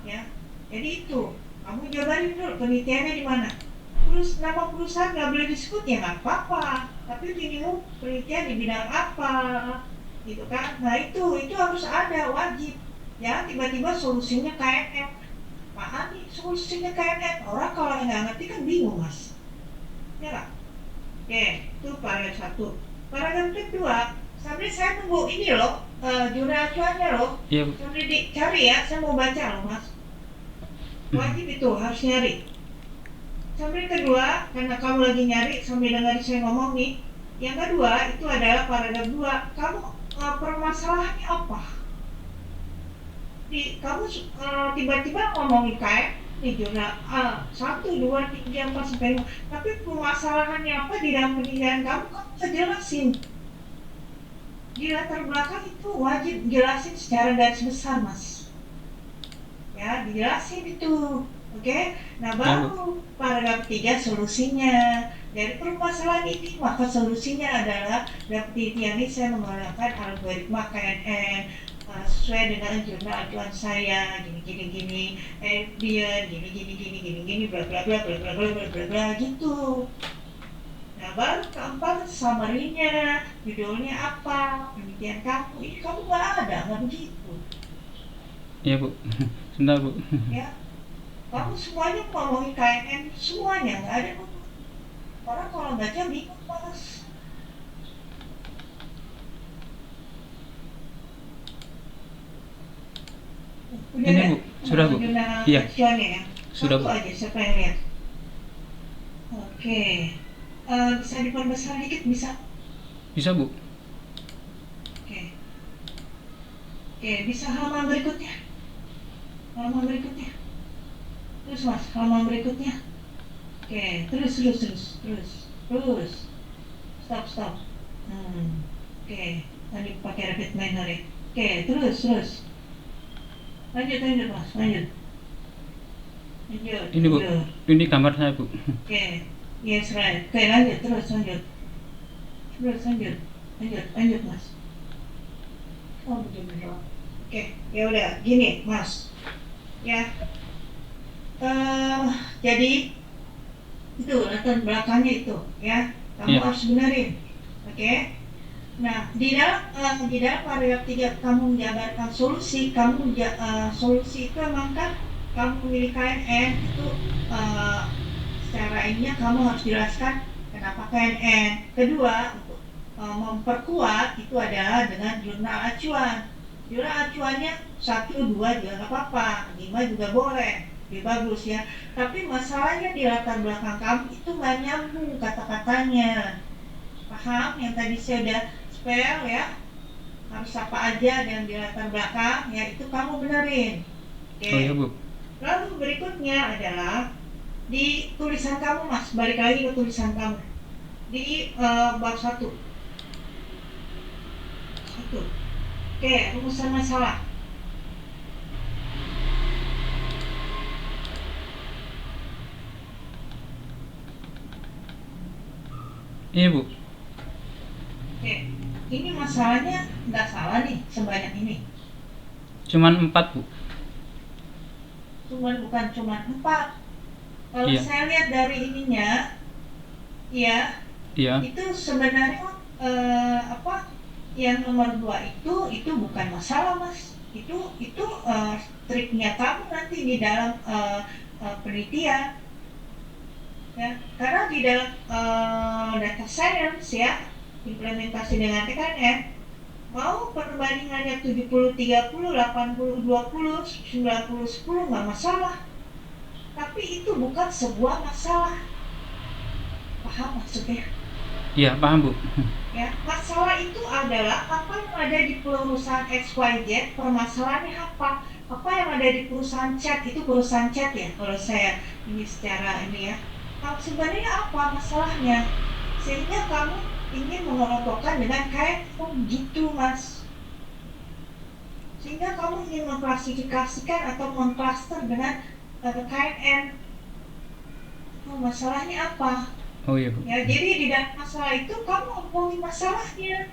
ya. Jadi itu kamu jabarin dulu penelitiannya di mana. Terus nama perusahaan nggak boleh disebut ya nggak apa-apa, tapi minimum penelitian di bidang apa gitu kan. Nah itu harus ada, wajib. Jangan tiba-tiba solusinya KNN. Apaan nih solusinya KNN? Orang kalau nggak ngerti kan bingung mas, ya nggak? Oke, itu paragraf 1. Paragraf kedua, sambil saya tunggu ini loh, jurnal acuannya loh. Iya, Bu. Sambil dicari ya, saya mau baca loh mas. Wajib itu, harus nyari. Sambil kedua, karena kamu lagi nyari sambil dengar saya ngomong nih. Yang kedua, itu adalah paragraf 2. Kamu permasalahannya apa? Kamu tiba-tiba ngomongin di jurnal 1, 2, 3, 4, sampai 5. Tapi permasalahannya apa di dalam penelitian kamu bisa jelasin. Di latar belakang itu wajib jelasin secara garis besar mas. Ya, dijelasin itu. Oke? Nah baru paragraf 3 solusinya. Dari permasalahan ini maka solusinya adalah dalam penelitian ini saya menggunakan algoritma KNN sesuai dengan jurnal acuan saya gini dia gini bla bla bla bla bla bla bla bla bla gitu. Nah baru keempat summary-nya, judulnya apa, penelitian kamu, ini kamu nggak begitu. Iya, Bu. Sebentar, Bu. Ya, kamu semuanya ngomongin KNN, semuanya nggak ada Bu. Orang kalau baca bingung mas. Udah Ini, nggak? Bu. Sudah, Bu. Jurnal Iya. acuannya ya. Sudah, Satu Bu. aja siapa yang lihat. Oke. Bisa diperbesar dikit bisa? Bisa, Bu. Oke. Oke, bisa halaman berikutnya. Halaman berikutnya. Terus mas, halaman berikutnya. Oke, terus. Stop. Oke, tadi pakai rapid manner ya. Oke, terus. Lanjut mas, lanjut. Ini, Bu. Ini gambar saya, Bu. Oke, yes right. Oke, lanjut lanjut mas. Oh begini doang. Oke, ya udah gini mas. Ya, jadi itu latar belakangnya itu ya. Kamu Iya. harus benerin. Oke. Nah, di dalam paragraf 3 kamu menjabarkan solusi. Solusi itu memang kan kamu memilih KNN itu secara ininya kamu harus jelaskan kenapa KNN. Kedua, untuk memperkuat itu adalah dengan jurnal acuan. Jurnal acuannya 1, 2 juga nggak apa-apa, 5 juga boleh, lebih bagus ya. Tapi masalahnya di latar belakang kamu itu nggak nyambung kata-katanya. Paham? Yang tadi saya udah spell ya, harus apa aja dan di latar belakang ya itu kamu benerin. Oke. Oh iya, Bu. Lalu berikutnya adalah di tulisan kamu mas, balik lagi ke tulisan kamu di bab 1. Oke, rumusan masalah. Iya, Bu. Oke, ini masalahnya nggak salah nih sebanyak ini. Cuman 4, Bu. Bukan cuma 4. Kalau Iya. saya lihat dari ininya, ya Iya. itu sebenarnya yang nomor 2 itu bukan masalah mas. Itu triknya kamu nanti di dalam penelitian. Ya, karena di dalam data science ya, implementasi dengan TKN, mau perbandingannya 70-30, 80-20, 90-10 nggak masalah. Tapi itu bukan sebuah masalah. Paham maksudnya? Iya, paham, Bu. Ya, masalah itu adalah apa yang ada di perusahaan XYZ, permasalahannya apa? Apa yang ada di perusahaan chat, itu perusahaan chat ya, kalau saya ini secara ini ya. Sebenarnya apa masalahnya? Sehingga kamu ingin mengelompokkan dengan kayak oh gitu mas. Sehingga kamu ingin mengklasifikasikan atau mengklaster dengan KNN. Oh, masalahnya apa? Oh iya Bu. Ya, jadi di dalam masalah itu kamu ngomongin masalahnya.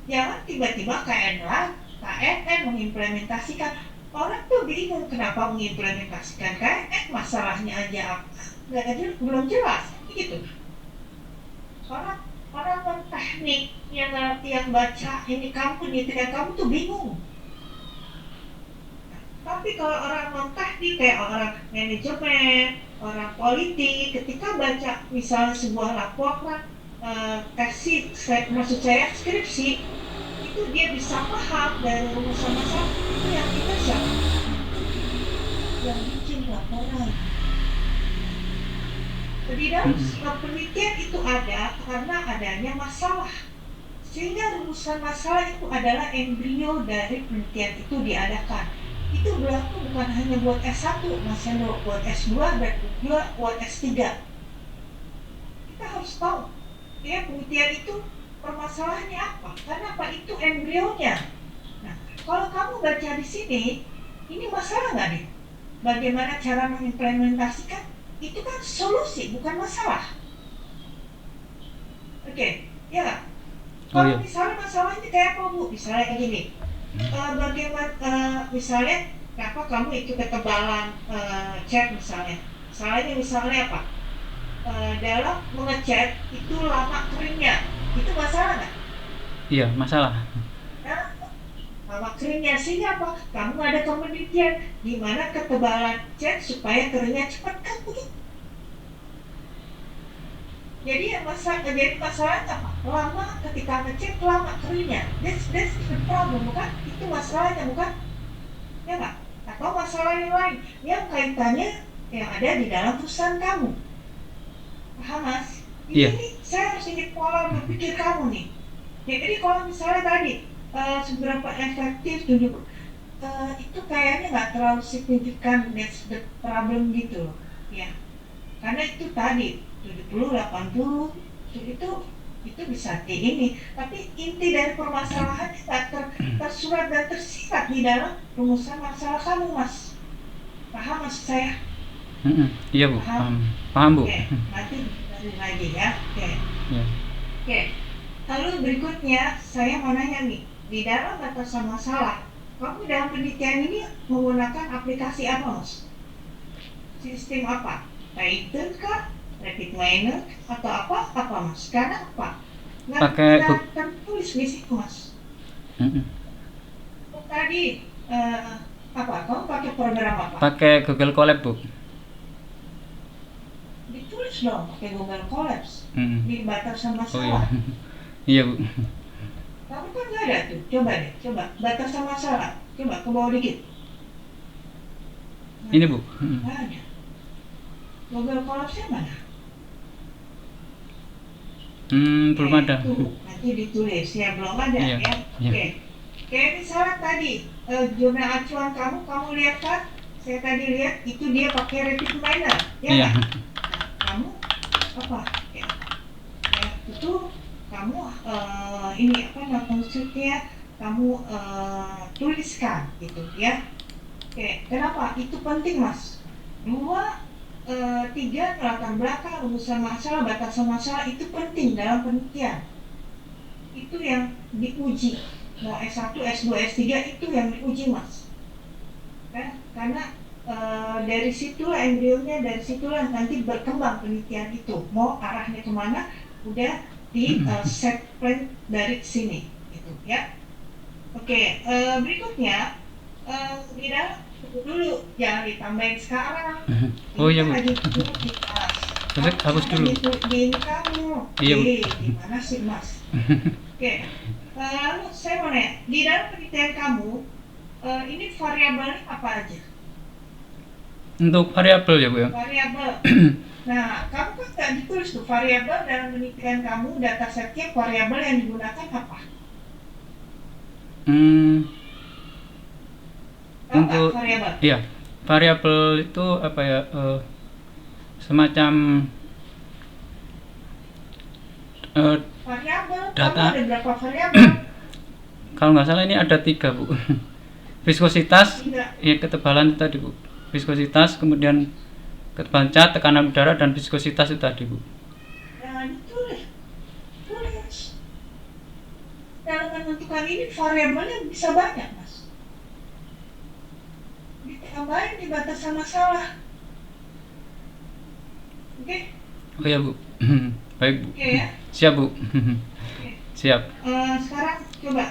Jangan tiba-tiba KNN mengimplementasikan. Orang tuh bingung kenapa mengimplementasikan KNN, masalahnya aja apa? Nggak ada, belum jelas, gitu. Orang non teknik yang baca ini kamu nyetir kamu tuh bingung. Tapi kalau orang non teknik kayak orang manajemen, orang politik, ketika baca misalnya sebuah laporan tesis, maksud saya skripsi, itu dia bisa paham dari rumusan masalah itu yang kita siapa? Yang bikin laporan. Di dalam penelitian itu ada karena adanya masalah. Sehingga rumusan masalah itu adalah embrio dari penelitian itu diadakan. Itu berlaku bukan hanya buat S1, Mas Hendro, buat S2 dan juga buat S3. Kita harus tahu, ya penelitian itu permasalahannya apa? Karena apa? Itu embrionya. Nah, kalau kamu baca di sini, ini masalah nggak nih? Bagaimana cara mengimplementasikan? Itu kan solusi, bukan masalah. Oke, ya nggak? Kalau misalnya masalahnya kayak apa Bu? Misalnya kayak gini. Bagaimana misalnya kenapa kamu itu ketebalan cat misalnya apa dalam mengecat itu lama keringnya itu masalah nggak? Iya masalah. Nah, lama keringnya sehingga apa? Kamu ada penelitian gimana ketebalan cat supaya keringnya cepat kan begitu. Jadi masalahnya apa? Lama ketika ngecek lama keringnya. That's the problem, bukan? Itu masalahnya, bukan? Ya nggak? Atau masalah yang lain yang kaitannya yang ada di dalam perusahaan kamu. Paham mas? Ini saya harus ingin pola berpikir kamu nih. Jadi kalau misalnya tadi seberapa efektif itu kayaknya nggak terlalu signifikan. That's the problem gitu loh. Ya. Karena itu tadi 70, 80 itu bisa di ini, tapi inti dari permasalahan tidak tersurat dan tersirat di dalam rumusan masalah kamu mas. Paham maksud saya? Iya Bu, paham Bu. Oke, nanti dari lagi ya. Ya. Oke. Lalu berikutnya saya mau nanya nih, di dalam batasan masalah kamu dalam penelitian ini menggunakan aplikasi apa mas? Sistem apa? Python kah? RapidMiner atau apa mas? Karena apa? Pakai tertulis di situ mas. Tadi apa? Kamu pakai program apa? Pakai Google Colab Bu. Ditulis dong pakai Google Colabs. Di batasan masalah. Oh, iya. Iya Bu. Kamu kan nggak ada tuh. Coba batasan masalah. Coba ke bawah dikit. Ini Bu. Nggak ada. Google Colabsnya mana? Belum ada. Nanti ditulis ya, belum ada Iya. ya. Oke. Kayak misalnya tadi jurnal acuan kamu lihat kan? Saya tadi lihat itu dia pakai RapidMiner, ya. Iya. Nah, kamu apa? Ya, itu kamu ini apa maksudnya? Kamu tuliskan gitu ya. Oke, kenapa? Itu penting mas. 2, 3 latar belakang rumusan masalah, batasan masalah itu penting dalam penelitian. Itu yang diuji. Mau S1, S2, S3 itu yang diuji mas. Karena dari situlah embrionya, dari situlah nanti berkembang penelitian itu. Mau arahnya kemana? Udah di set plan dari sini, gitu ya. Oke, berikutnya di dalam dulu jangan ditambahin sekarang. Oh iya Bu. Hapus dulu. Di kamu. Iya Bu. Gimana sih mas? Oke. Lalu saya mau nanya, di dalam penelitian kamu ini variabelnya apa aja? Untuk variabel ya Bu ya. Variabel. Nah, kamu kan nggak ditulis tuh variabel dalam penelitian kamu, datasetnya variabel yang digunakan apa? Hmm, Tahu nggak untuk variabel? iya, variabel itu apa ya? Semacam Variabel, kamu data. ada berapa variabel? Kalau nggak salah ini ada 3 Bu. Viskositas, Tidak. ya ketebalan itu tadi Bu. Viskositas, kemudian ketebalan cat, tekanan udara, dan viskositas itu tadi Bu. Nah, ditulis. Tulis. Dalam menentukan ini variabelnya bisa banyak, Mas. Ditambahin di batasan masalah. Oke? Oh ya Bu. Baik Bu. Oke ya. Siap Bu. Oke. Siap. Sekarang coba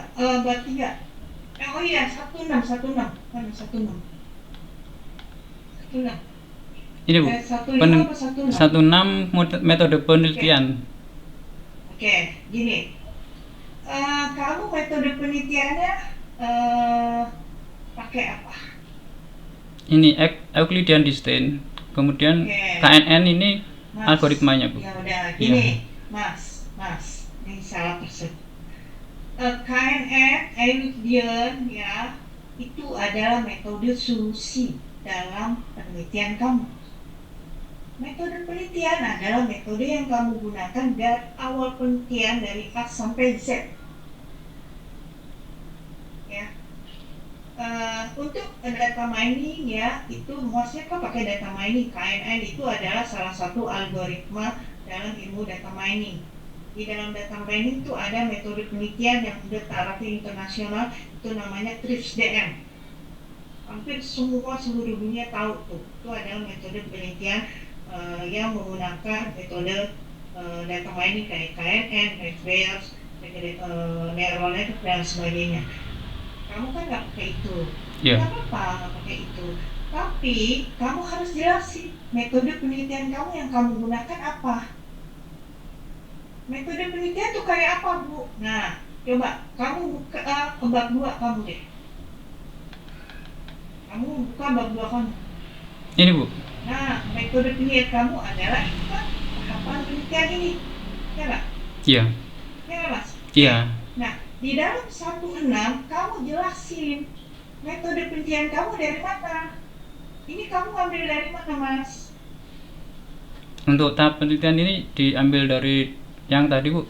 buat 3. Oh iya, 16. Mana 16? 16. Ini Bu. 15 apa 16? 16 metode penelitian. Oke, gini. Kamu metode penelitiannya pakai apa? Ini Euclidean distance. Kemudian Oke. KNN ini Mas, algoritmanya Bu. ya udah, Iya. gini, Mas, ini salah persen. KNN, Euclidean, ya, itu adalah metode solusi dalam penelitian kamu. Metode penelitian adalah metode yang kamu gunakan dari awal penelitian dari A sampai Z. Ya. Untuk data mining ya, itu maksudnya kan pakai data mining. KNN itu adalah salah satu algoritma dalam ilmu data mining. Di dalam data mining itu ada metode penelitian yang sudah taraf internasional, itu namanya TRIPS-DM. Hampir semua seluruh dunia tahu tuh, itu adalah metode penelitian yang menggunakan metode data mining kayak KNN, Bayes, neural network dan sebagainya. Kamu kan nggak pakai itu, Iya. nggak apa-apa nggak pakai itu. Tapi kamu harus jelasin metode penelitian kamu yang kamu gunakan apa. Metode penelitian tuh kayak apa Bu? Nah, coba kamu buka bab 2 kamu deh. Kamu buka bab 2 kamu. Ini Bu. Nah, metode penelitian kamu adalah ikut tahapan penelitian ini. Ya nggak? Iya. Ya nggak, Mas? Iya. Nah, di dalam 16 kamu jelasin metode penelitian kamu dari mana. Ini kamu ambil dari mana, Mas? Untuk tahap penelitian ini diambil dari yang tadi Bu,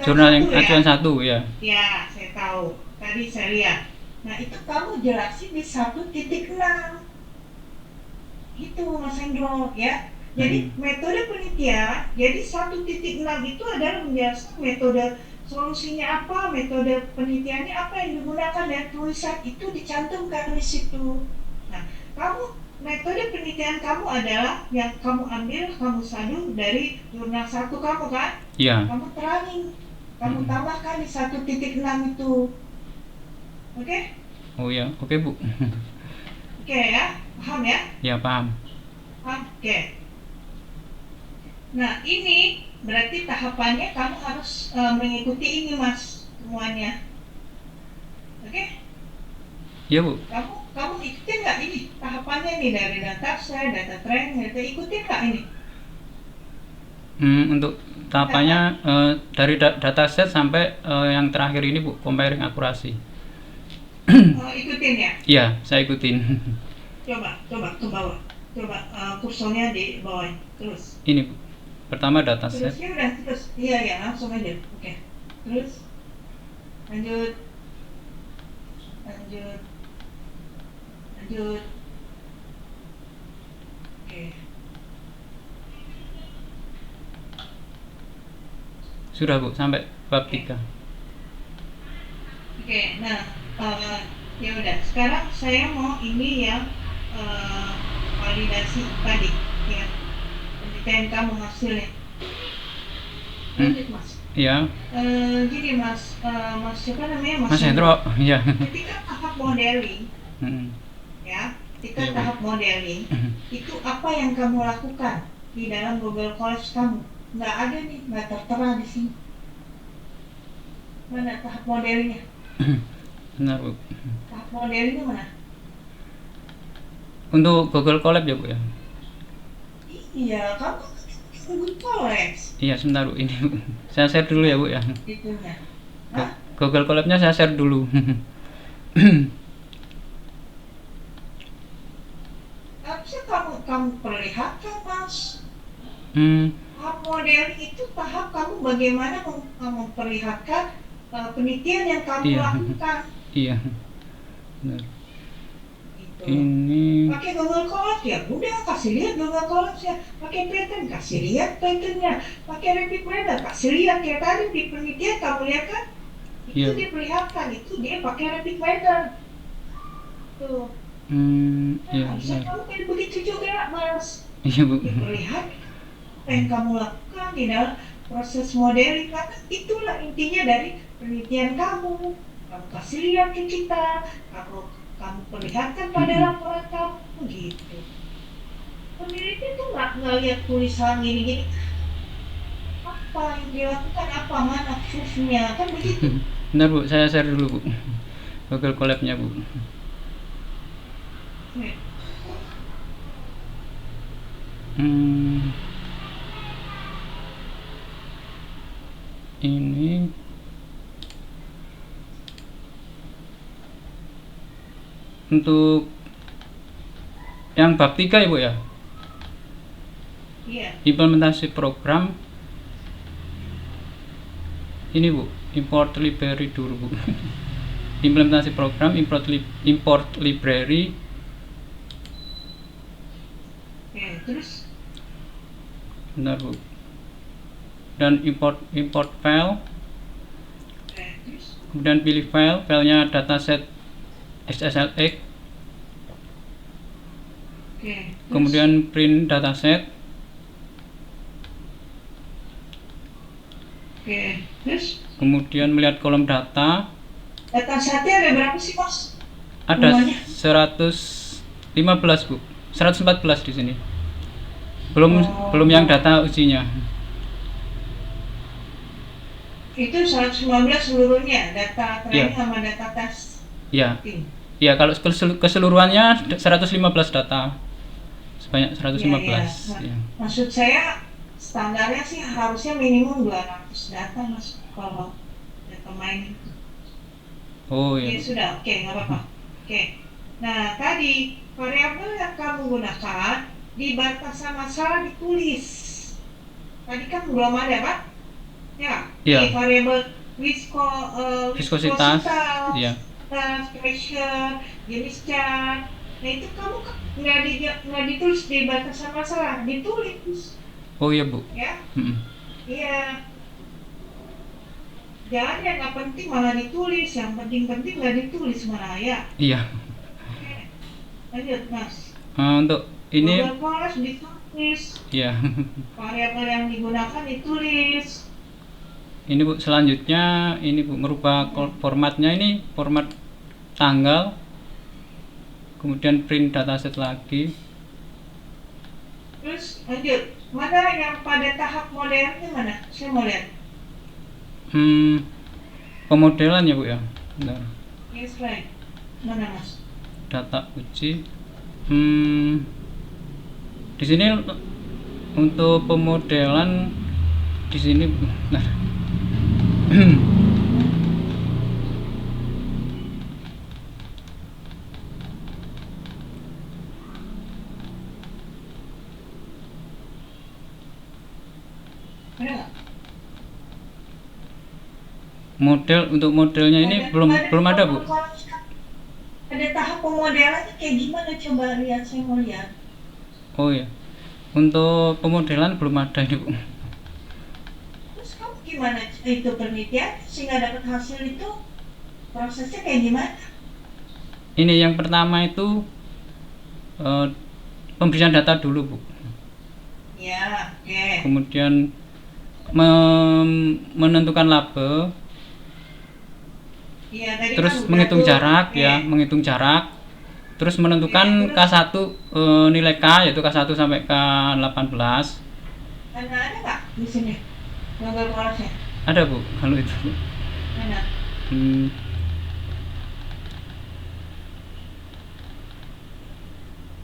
Jurnal yang acuan acuan 1 1 ya. ya, saya tahu. Tadi saya lihat. Nah, itu kamu jelasin di 1.6. Gitu, Mas Hendro, ya. Jadi metode penelitian, jadi 1.6 itu adalah menjelaskan metode solusinya apa, metode penelitiannya apa yang digunakan, dan tulisan itu dicantumkan di situ. Nah, metode penelitian kamu adalah yang kamu ambil, kamu sadu dari jurnal 1 kamu kan? Iya. Kamu terangin, kamu tambahkan di 1.6 itu. Oke? Oh ya, oke Bu. Oke ya, paham ya? Ya paham. Oke. Nah, ini berarti tahapannya kamu harus mengikuti ini, Mas, semuanya. Oke? Iya Bu. Kamu ikutin nggak ini tahapannya nih, dari data set, data training, ikutin nggak ini? Untuk tahapannya dari dataset sampai yang terakhir ini Bu, comparing akurasi. Ikutin ya? Iya, saya ikutin. Coba ke bawah. Coba kursornya di bawah. Terus. Ini Bu. Pertama dataset. Terusnya udah terus. Iya ya, langsung aja. Oke. Terus. Lanjut. Oke. Sudah Bu, sampai bab 3. Oke, nah ya udah. Sekarang saya mau ini yang validasi tadi, ya, penelitian kamu hasilnya. Lanjut, Mas. Iya. Gini, Mas, siapa namanya, Mas Hendro. Iya. Ketika tahap modeling, ya, Iya, Bu. tahap modeling, itu apa yang kamu lakukan di dalam Google Colors kamu? Nggak ada nih, nggak tertera di sini. Mana tahap modelingnya? Benar Bu. Tahap modelingnya mana? Untuk Google Colab ya Bu ya. Iya, kamu Google College Iya, sebentar Bu, ini Bu. Saya share dulu ya Bu ya. itunya. Hah? Google Colab-nya saya share dulu. Harusnya kamu perlihatkan, Mas. Hmm, Tahap model itu tahap kamu bagaimana memperlihatkan penelitian yang kamu Iya. lakukan. iya. Benar. Gitu. Ini Pakai Google Colors ya udah kasih lihat Google Colors ya. Pakai pattern kasih lihat patternnya. Pakai rapid weather kasih lihat kayak tadi di penelitian kamu lihat kan? Itu Iya. diperlihatkan itu dia pakai rapid weather. Tuh. iya Harusnya benar. kamu kayak begitu juga, Mas. Iya Bu. Diperlihat apa yang kamu lakukan di dalam proses modeling karena itulah intinya dari penelitian kamu kasih lihat ke kita, kamu perlihatkan pada laporan kamu gitu. Peneliti tuh nggak lihat tulisan gini-gini apa yang dilakukan apa mana proofnya kan begitu. Bentar Bu, saya share dulu Bu. Google Colab-nya Bu. Hmm, ini untuk yang bab 3 ya Bu ya. Iya. Implementasi program. Ini Bu, import library dulu Bu. Implementasi program, import library. Terus Benar Bu. Dan import file. terus Kemudian pilih filenya dataset XSLX. Kemudian print dataset. terus Kemudian melihat kolom data. datasetnya ada berapa sih, Mas? Ada Semuanya? 115 Bu. 114 di sini. Belum yang data ujinya. Itu 115 seluruhnya data training Iya. sama data tes. Iya. Tim. Iya, kalau keseluruhannya 115 data. Sebanyak 115. Iya. Iya. Maksud saya standarnya sih harusnya minimum 200 data, Mas, kalau data mining. Oh Ya iya. sudah, oke, nggak apa-apa. Oke. Nah, tadi variabel yang kamu gunakan di batasan masalah ditulis. Tadi kan belum ada, Pak? Ya. Iya. Di variabel Viskositas. Iya. pressure, jenis cat. Nah itu kamu nggak ditulis di batasan masalah, ditulis, Oh iya Bu. ya? Mm-mm. Iya. Jangan yang nggak penting malah ditulis, yang penting-penting nggak ditulis malah ya. Iya. Oke. Lanjut, Mas. Untuk ini Google Colors ditulis, ya. variabel yang digunakan ditulis. Ini Bu, selanjutnya ini Bu merubah formatnya, ini format tanggal. Kemudian print dataset lagi. Terus lanjut, mana yang pada tahap modelnya mana? Saya mau lihat. Pemodelan ya Bu ya. Bentar. Yes, right. Mana, Mas? Data uji. Di sini untuk pemodelan di sini. Nah. Ada nggak? Untuk modelnya ini belum ada Bu. Ada tahap pemodelannya kayak gimana, coba lihat, saya mau lihat. Oh ya. Untuk pemodelan belum ada ini Bu. Terus kamu gimana itu penelitian sehingga dapat hasil itu, prosesnya kayak gimana? Ini yang pertama itu pemberian data dulu Bu. Ya, oke. Kemudian menentukan label. Iya, tadi Terus kan udah menghitung tuh. jarak Oke. ya, menghitung jarak. Terus menentukan Iya, terus? K1 nilai K yaitu K1 sampai K18. Ada nggak di sini Google Colors-nya? Ada Bu kalau itu. Mana? Hmm,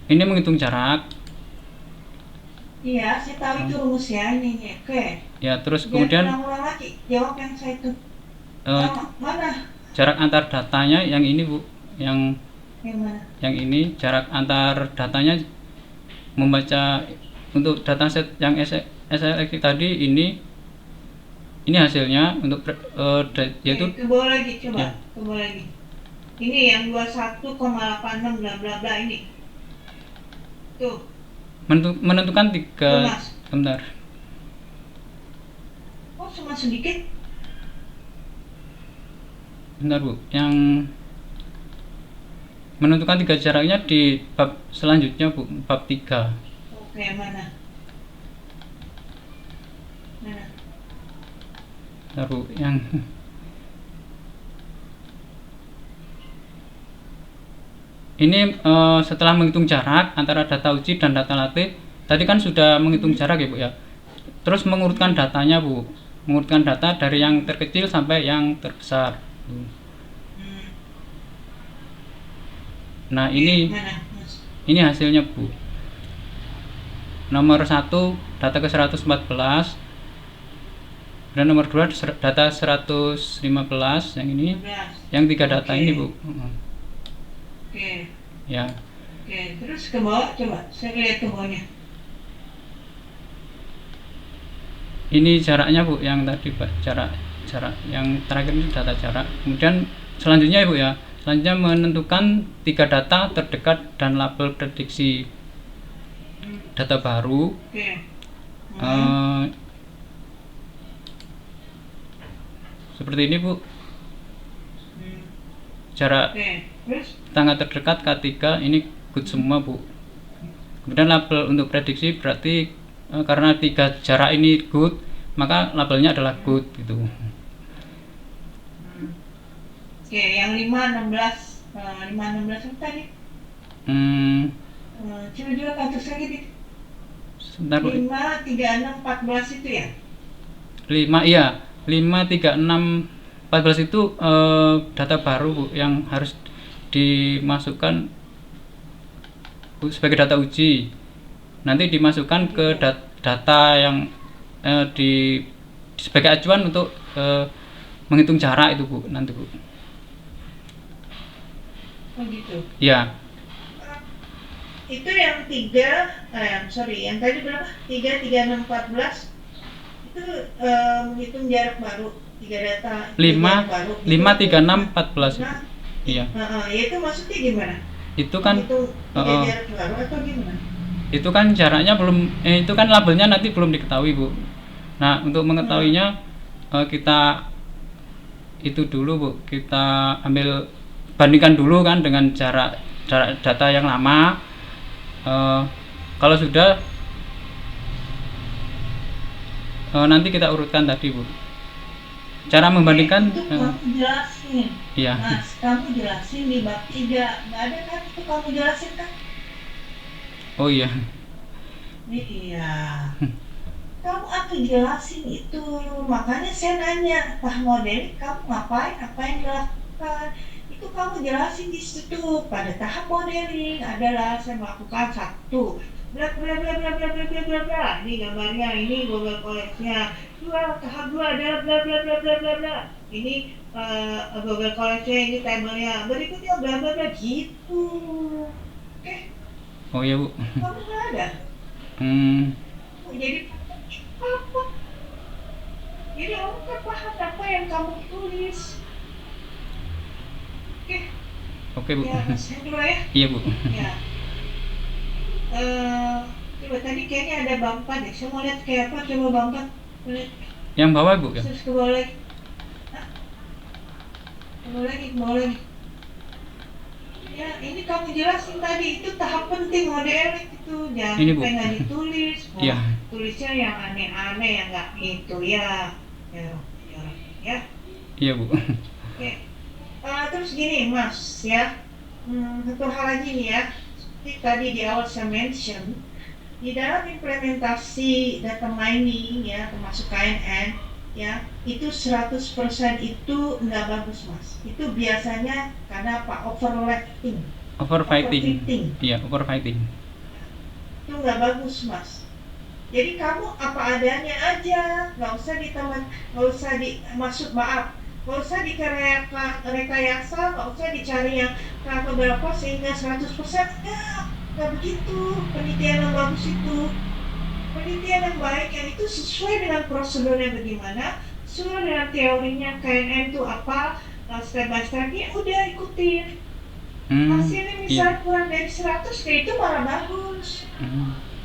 Ini menghitung jarak. Iya, saya tahu itu rumusnya ini. Oke. Ya, terus Jangan kemudian ulang-ulang lagi. Jawab yang saya itu. eh, Mana? jarak antar datanya yang ini Bu, yang Yang mana? ini jarak antar datanya membaca untuk dataset yang SLX tadi ini hasilnya untuk yaitu Ke bawah lagi, coba. Ya. Ke bawah lagi. Ini yang 21,86 bla bla bla ini. Tuh, menentukan tiga. Mas. Bentar. Oh, cuma sedikit. Bentar Bu, yang menentukan tiga jaraknya di bab selanjutnya Bu, bab 3. Oke, mana? Mana? Bentar Bu, yang ini setelah menghitung jarak antara data uji dan data latih, tadi kan sudah menghitung jarak ya Bu ya. Terus mengurutkan datanya Bu, mengurutkan data dari yang terkecil sampai yang terbesar. Nah ini Mana, Mas? ini hasilnya Bu. Nomor 1 data ke 114, dan nomor 2 data 115 yang ini, 12. yang 3 data Oke. ini Bu. Oke. Ya, Oke, terus ke bawah coba. Saya lihat ke bawahnya. ini jaraknya Bu, yang tadi Pak, jarak yang terakhir ini data jarak. Kemudian selanjutnya Bu ya, selanjutnya menentukan 3 data terdekat dan label prediksi data baru. Oke. Seperti ini Bu, Hmm. jarak Oke, terus? tangga terdekat K3 ini good semua Bu. Kemudian label untuk prediksi berarti karena 3 jarak ini good, maka labelnya adalah good gitu. Oke, yang 5, 16. 5, 16 apa tadi? Coba juga kasus lagi di Sebentar Bu. 5, 3, 6, 14 itu ya? 5 iya, 5, 3, 6, 14 itu data baru Bu, yang harus dimasukkan sebagai data uji. Nanti dimasukkan ke data yang sebagai acuan untuk menghitung jarak itu Bu, nanti Bu. Oh gitu. Ya, Itu yang 3, yang tadi berapa? 3, 6, 14 itu menghitung jarak baru, 3 data 5, jarak baru. 5, 3, 6, 14 Bu. Nah, Iya, itu maksudnya gimana? itu kan Itu 3 jarak baru atau gimana? itu kan jaraknya belum itu kan labelnya nanti belum diketahui Bu. Nah, untuk mengetahuinya kita itu dulu Bu, kita bandingkan dulu kan dengan jarak data yang lama. Kalau sudah nanti kita urutkan tadi Bu. Cara membandingkan Itu kamu jelasin. iya. Mas, kamu jelasin di bab 3. Nggak ada kan itu kamu jelasin kan? Oh iya. Iya. Kamu aku jelasin itu. Makanya saya nanya, Pak Model, kamu ngapain? Apa yang dilakukan? Itu kamu jelasin di situ. Pada tahap modeling adalah saya melakukan 1. Bla bla bla bla bla bla bla bla bla. Ini gambarnya, ini Google Collectnya. 2, tahap 2 adalah bla bla bla bla bla bla. Ini Google Collectnya, ini tabelnya. Berikutnya bla bla bla gitu. Oke, Oh iya Bu. kamu nggak ada. Jadi apa? Jadi orang kan paham apa yang kamu tulis. Oke Bu. Ya, Mas dulu ya. Iya Bu. Ya. Coba tadi kayaknya ada Bang 4 deh. Saya mau lihat kayak apa, coba Bang 4. Lihat. Yang bawah Bu ya. Terus ke bawah lagi. Ke bawah lagi, ke bawah lagi. Ya, ini kamu jelasin tadi, itu tahap penting modeling itu. Jangan Ini, Bu. sampai nggak ditulis. Iya. Tulisnya yang aneh-aneh, yang nggak itu ya. Ya. Iya Bu. Oke. Terus gini Mas ya, satu hal lagi nih ya, seperti tadi di awal saya mention, di dalam implementasi data mining ya, termasuk KNN ya, itu 100% itu nggak bagus Mas. Itu biasanya karena apa? Overfitting. Overfitting. Iya, overfitting. Itu nggak bagus Mas. Jadi kamu apa adanya aja, nggak usah nggak usah nggak usah rekayasa, nggak usah dicari yang angka berapa sehingga 100%. Nggak begitu. Penelitian yang bagus itu, penelitian yang baik yang itu sesuai dengan prosedurnya bagaimana, sesuai dengan teorinya KNN itu apa, step by stepnya udah ikutin. Hasilnya misal kurang dari 100 ya itu malah bagus.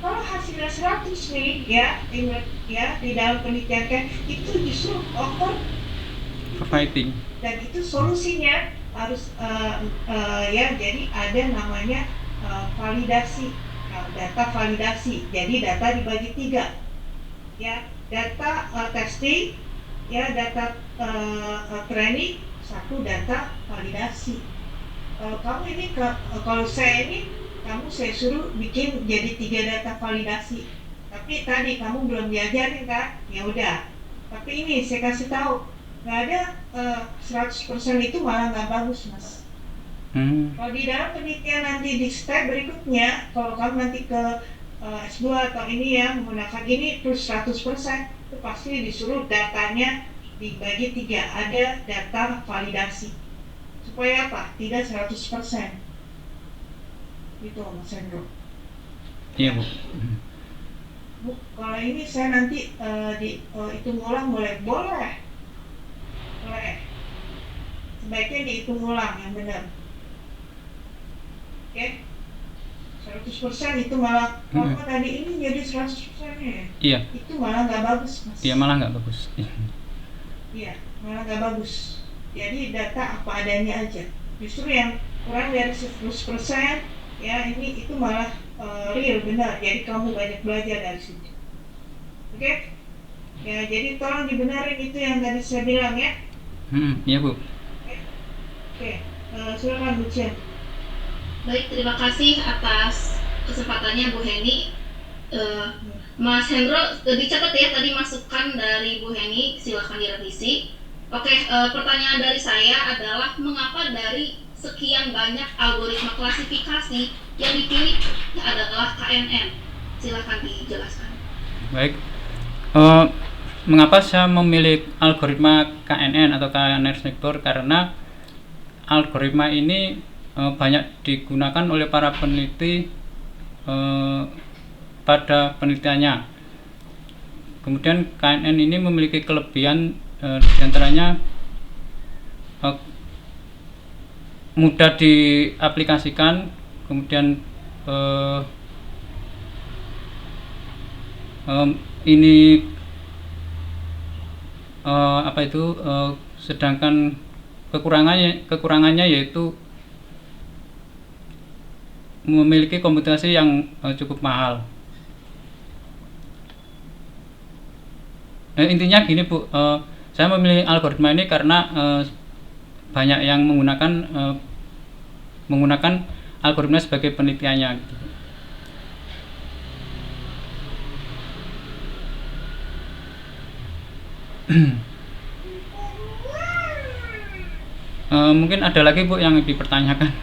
Kalau hasilnya 100 nih ya, ingat ya, di dalam penelitian kan itu justru providing, dan itu solusinya harus ya, jadi ada namanya validasi, data validasi. Jadi data dibagi 3 ya, data testing ya, data training, satu data validasi. Kamu ini kalau saya suruh bikin jadi 3 data validasi, tapi tadi kamu belum diajarin kan, ya udah. Tapi ini saya kasih tahu, nggak ada 100% itu malah nggak bagus, Mas. Kalau di dalam penelitian nanti di step berikutnya, kalau kamu nanti ke S2 atau ini ya menggunakan ini terus 100%, itu pasti disuruh datanya dibagi 3, ada data validasi. Supaya apa? Tidak 100%. Gitu Mas Hendro. Iya Bu. Bu, kalau ini saya nanti hitung ulang boleh. Sebaiknya dihitung ulang yang benar. Oke? 100% itu malah kalau tadi ini jadi 100% ya. Iya. Itu malah nggak bagus, Mas. Iya, malah nggak bagus. Iya, malah nggak bagus. Jadi data apa adanya aja. Justru yang kurang dari 100% ya itu malah real, benar. Jadi kamu banyak belajar dari situ. Oke? Ya, jadi tolong dibenarin itu yang tadi saya bilang ya. Iya Bu. Oke, silakan Bu Cian. Baik, terima kasih atas kesempatannya Bu Heni. Mas Hendro, dicatat ya tadi masukan dari Bu Heni, silahkan direvisi. Oke, pertanyaan dari saya adalah mengapa dari sekian banyak algoritma klasifikasi yang dipilih adalah KNN? Silahkan dijelaskan. Baik. Mengapa saya memilih algoritma KNN atau K-Nersnegor? Karena algoritma ini banyak digunakan oleh para peneliti pada penelitiannya. Kemudian KNN ini memiliki kelebihan diantaranya mudah diaplikasikan, kemudian ini sedangkan kekurangannya yaitu memiliki komputasi yang cukup mahal. Intinya gini Bu, saya memilih algoritma ini karena banyak yang menggunakan algoritma sebagai penelitiannya gitu. Mungkin ada lagi Bu yang dipertanyakan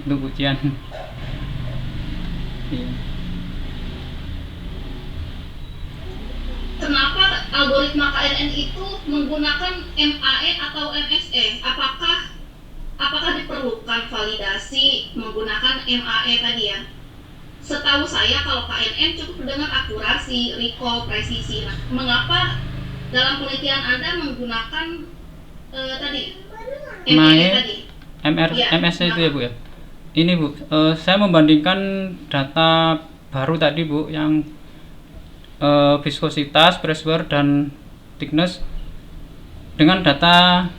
untuk ujian. Kenapa algoritma KNN itu menggunakan MAE atau MSE? Apakah diperlukan validasi menggunakan MAE tadi ya? Setahu saya kalau KNN cukup dengan akurasi, recall, presisi. Nah, mengapa dalam penelitian Anda menggunakan tadi MAE tadi? MSE itu ya Bu ya? Ini Bu, saya membandingkan data baru tadi Bu yang viskositas, pressure dan thickness dengan data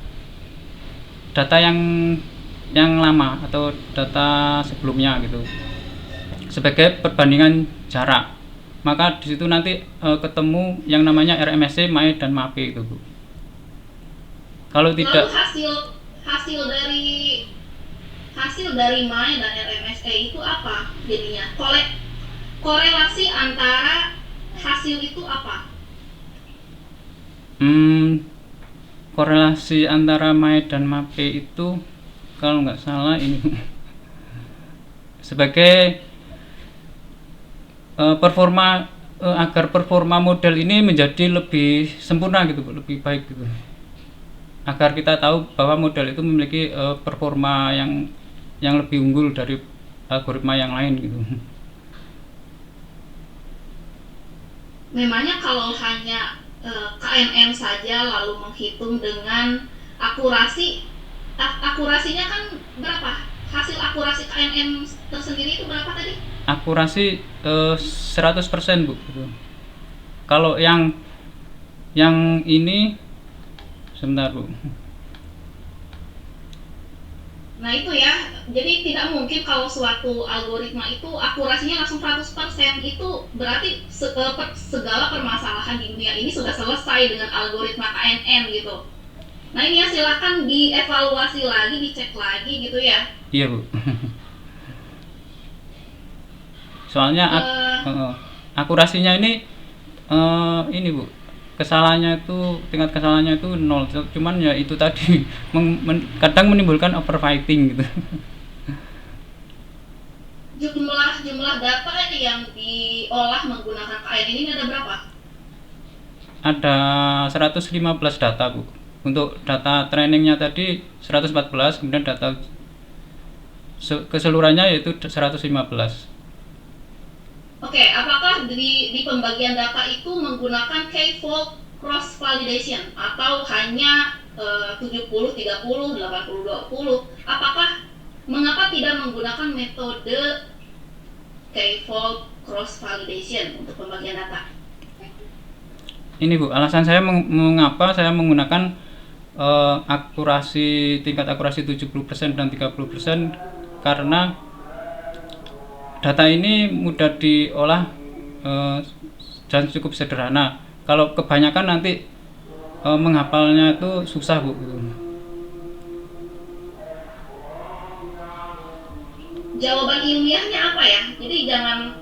yang lama atau data sebelumnya gitu sebagai perbandingan jarak. Maka di situ nanti ketemu yang namanya RMSE, MAE dan MAPE itu Bu. Kalau tidak, hasil dari MAE dan RMSE itu apa jadinya? Korelasi antara hasil itu apa? Korelasi antara MAE dan MAPE itu kalau nggak salah ini sebagai performa agar performa model ini menjadi lebih sempurna gitu Bu, lebih baik gitu. Agar kita tahu bahwa model itu memiliki performa yang lebih unggul dari algoritma yang lain gitu. Memangnya kalau hanya KNN saja lalu menghitung dengan akurasinya kan berapa? Hasil akurasi KNN tersendiri itu berapa tadi? Akurasi 100% Bu gitu. Kalau yang ini sebentar Bu. Nah itu ya, jadi tidak mungkin kalau suatu algoritma itu akurasinya langsung 100%. Itu berarti segala permasalahan di dunia ini sudah selesai dengan algoritma KNN gitu. Nah ini ya silakan dievaluasi lagi, dicek lagi gitu ya. Iya Bu. Soalnya akurasinya ini Bu, kesalahannya itu tingkat kesalahannya itu 0, cuman ya itu tadi kadang menimbulkan overfitting gitu. Jumlah data yang diolah menggunakan KNN ini ada berapa? Ada 115 data Bu. Untuk data trainingnya tadi 114, kemudian data keseluruhannya yaitu 115. Oke, apakah di pembagian data itu menggunakan k-fold cross validation atau hanya 70-30, 80-20? Mengapa tidak menggunakan metode k-fold cross validation untuk pembagian data? Ini Bu, alasan saya mengapa saya menggunakan tingkat akurasi 70% dan 30% karena data ini mudah diolah dan cukup sederhana. Kalau kebanyakan nanti menghafalnya itu susah Bu. Jawaban ilmiahnya apa ya? Jadi jangan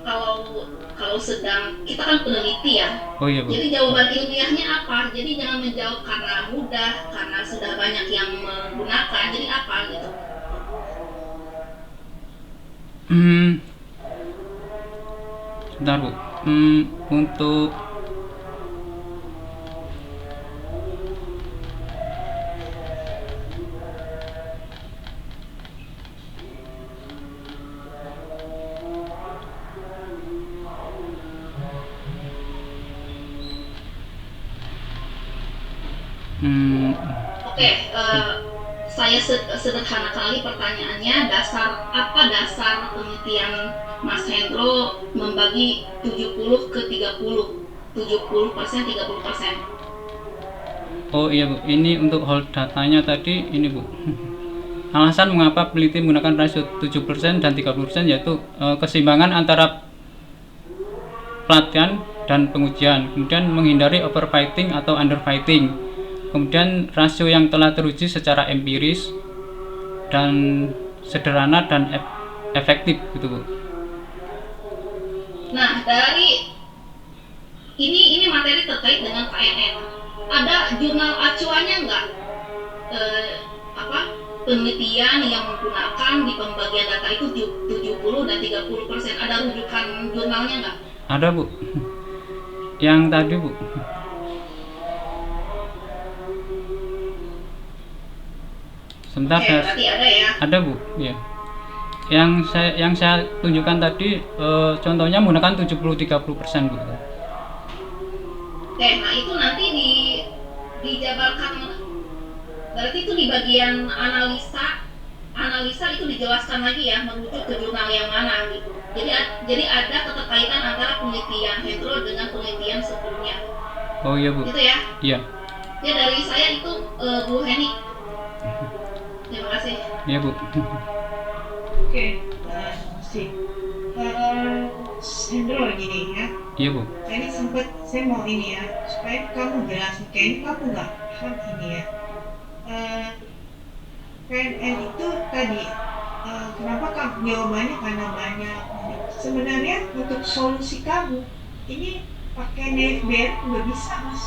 kalau sedang kita kan peneliti ya. Oh iya Bu. Jadi jawaban ilmiahnya apa? Jadi jangan menjawab karena mudah, karena sudah banyak yang menggunakan. Jadi apa gitu? Bentar Bu. Untuk Oke, saya sederhanakan lagi pertanyaannya. Apa dasar penelitian Mas Hendro membagi 70 ke 30? 70%, 30%. Oh iya Bu, ini untuk whole datanya tadi ini Bu. Alasan mengapa peneliti menggunakan rasio 70% dan 30% yaitu keseimbangan antara pelatihan dan pengujian, kemudian menghindari overfitting atau underfitting, kemudian rasio yang telah teruji secara empiris dan sederhana dan efektif gitu Bu. Nah, dari ini materi terkait dengan KNN. Ada jurnal acuannya nggak? Penelitian yang menggunakan di pembagian data itu 70 dan 30%. Ada rujukan jurnalnya nggak? Ada Bu. Yang tadi Bu. Sebentar. Oke, berarti ada ya. Ada Bu, ya. Yang saya tunjukkan tadi contohnya menggunakan 70-30% Bu. Oke, nah itu nanti dijabarkan, berarti itu di bagian analisa itu dijelaskan lagi ya, merujuk ke jurnal yang mana gitu. Jadi ada keterkaitan antara penelitian Hendro dengan penelitian sebelumnya. Oh iya Bu. Gitu ya? Iya. Ya dari saya itu Bu Heni. Terima kasih. Iya Bu. Oke, terima kasih. Hendro gini ya. Iya Bu. Tadi saya mau ini ya, supaya kamu jelasin, kayaknya kamu nggak paham ini ya. PNN itu tadi, kenapa kamu jawabannya karena banyak. Sebenarnya untuk solusi kamu, ini pakai NFBR nggak bisa Mas.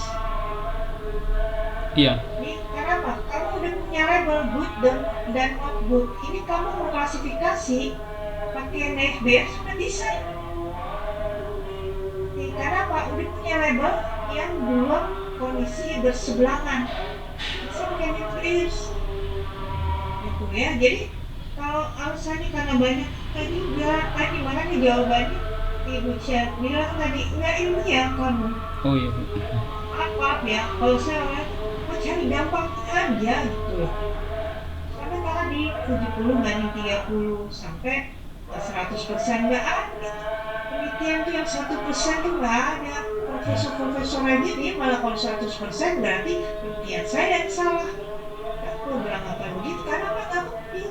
Iya. Ini kenapa? Kamu udah punya label good dan not good. Ini kamu mau klasifikasi pakai NFBR sudah bisa. Karena apa? apa? Udah punya label yang dua kondisi berseberangan. Bisa pakai nukleus. Gitu ya. Jadi kalau alasannya karena banyak tadi makanya jawabannya Ibu Cia bilang tadi nggak ilmiah kamu. Oh iya, Bu. Maaf ya, kalau saya orang cari gampang aja gitu loh. Karena tadi 70 banding 30 sampai 100% nggak ada. Penelitian tuh yang 1% tuh nggak ada. Profesor aja dia malah kalau 100% berarti penelitian saya yang salah. Aku bilang apa begitu karena apa nggak bukti.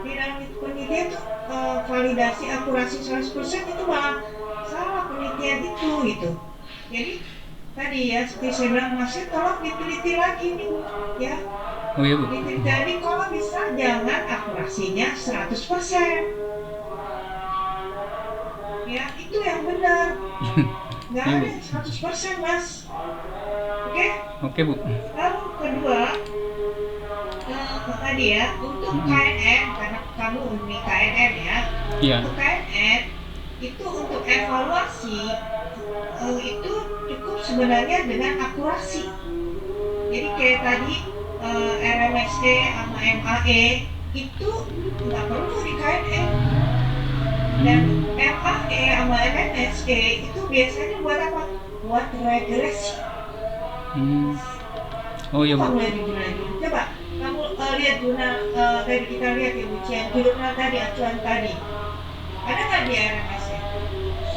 Di dalam penelitian tuh validasi akurasi 100% itu malah salah penelitian itu gitu. Jadi tadi ya seperti saya bilang masih tolong diteliti lagi nih ya. Oh iya, Bu. Jadi kalau bisa jangan akurasinya 100%. Ya itu yang benar. Nggak Iya, ada Bu. yang 100% Mas. Oke? Oke, Bu. Lalu kedua tadi ya untuk KNN karena kamu uni KNN ya. Iya. Untuk KNN itu untuk evaluasi itu cukup sebenarnya dengan akurasi. Jadi kayak tadi RMSE sama MAE itu nggak perlu di KNN. Dan MAE sama MMSE itu biasanya buat apa? Buat regresi. Oh iya, Bu. Kamu lihat di jurnal. Coba kamu lihat jurnal tadi kita lihat ya Bu Cian, jurnal tadi acuan tadi. Ada nggak di RMSE?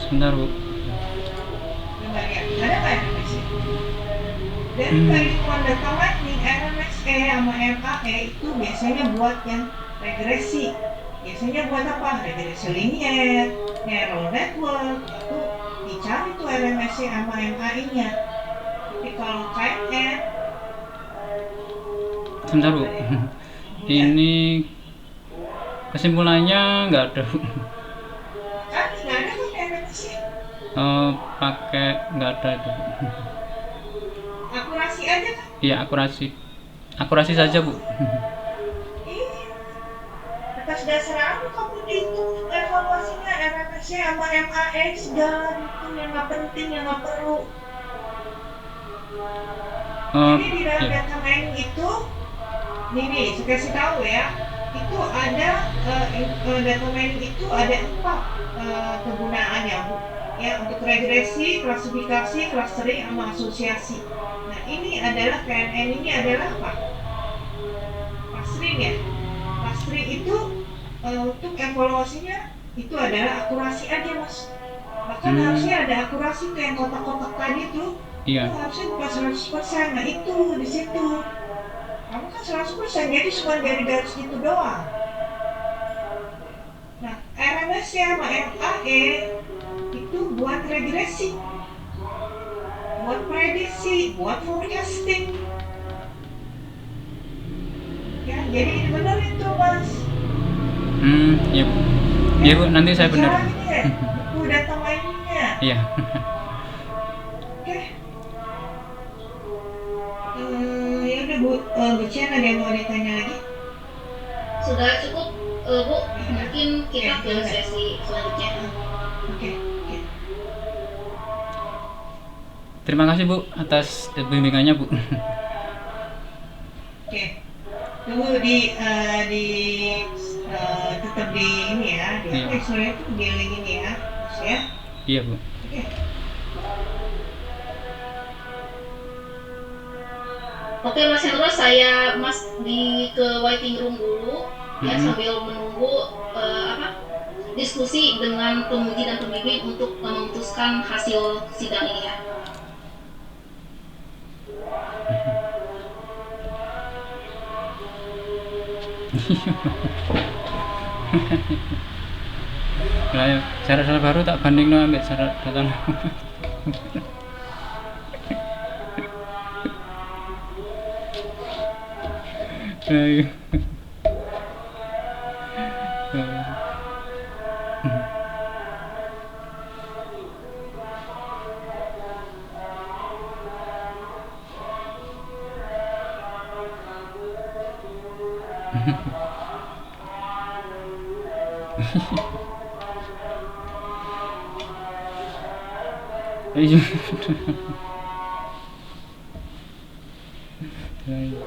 Sebentar, Bu. Coba lihat, ada nggak RMSE? Dan perhitungan data mining RMSE sama MAE itu biasanya buat yang regresi. Biasanya buat apa? Regresi linier, neural network, itu dicari tuh RMSE sama MAE-nya. Tapi kalau KNN, Sebentar, Bu. Ini kesimpulannya nggak ada, Bu. kan nggak ada kan RMSE. Pakai nggak ada itu. Akurasi aja kan? Iya, akurasi saja, Bu. Iya. Atas dasar apa kamu dihitung evaluasinya RMSE sama MAE segala itu yang nggak penting, yang nggak perlu. Jadi di dalam Iya. data mining itu, nih saya kasih tahu ya, itu ada data mining itu ada 4 kegunaannya, Bu. Ya, untuk regresi, klasifikasi, clustering, sama asosiasi. Nah, ini adalah KNN ini adalah apa? Clustering ya. Clustering itu untuk evaluasinya itu adalah akurasi aja, Mas. Bahkan harusnya ada akurasi tuh yang kotak-kotak tadi tuh. Iya. Itu harusnya bukan 100%. Nah, itu di situ. Kamu kan 100%, jadi cuma dari garis itu doang. Nah, RMS sama MAE itu buat regresi, buat prediksi, buat forecasting. Ya, jadi benar itu, Mas. Iya, Bu. Iya, Bu, nanti saya benar. Bicara ini ya, buku data miningnya. Iya. Oke. Ya udah Bu, Bu Cian ada yang mau ditanya lagi? Sudah cukup, Bu. Mungkin kita ke sesi selanjutnya. Oke. Terima kasih, Bu, atas bimbingannya, Bu. Oke. Tunggu di tetap di ini ya, di Iya. apa istilahnya itu di link ini ya, Mas ya. Iya, Bu. Oke. Oke, Mas Hendro, saya ke waiting room dulu ya sambil menunggu diskusi dengan penguji dan pembimbing untuk memutuskan hasil sidang ini ya. Lah ya, syarat-syarat baru tak banding no ambek syarat datang. Ayo. Iya. Iya.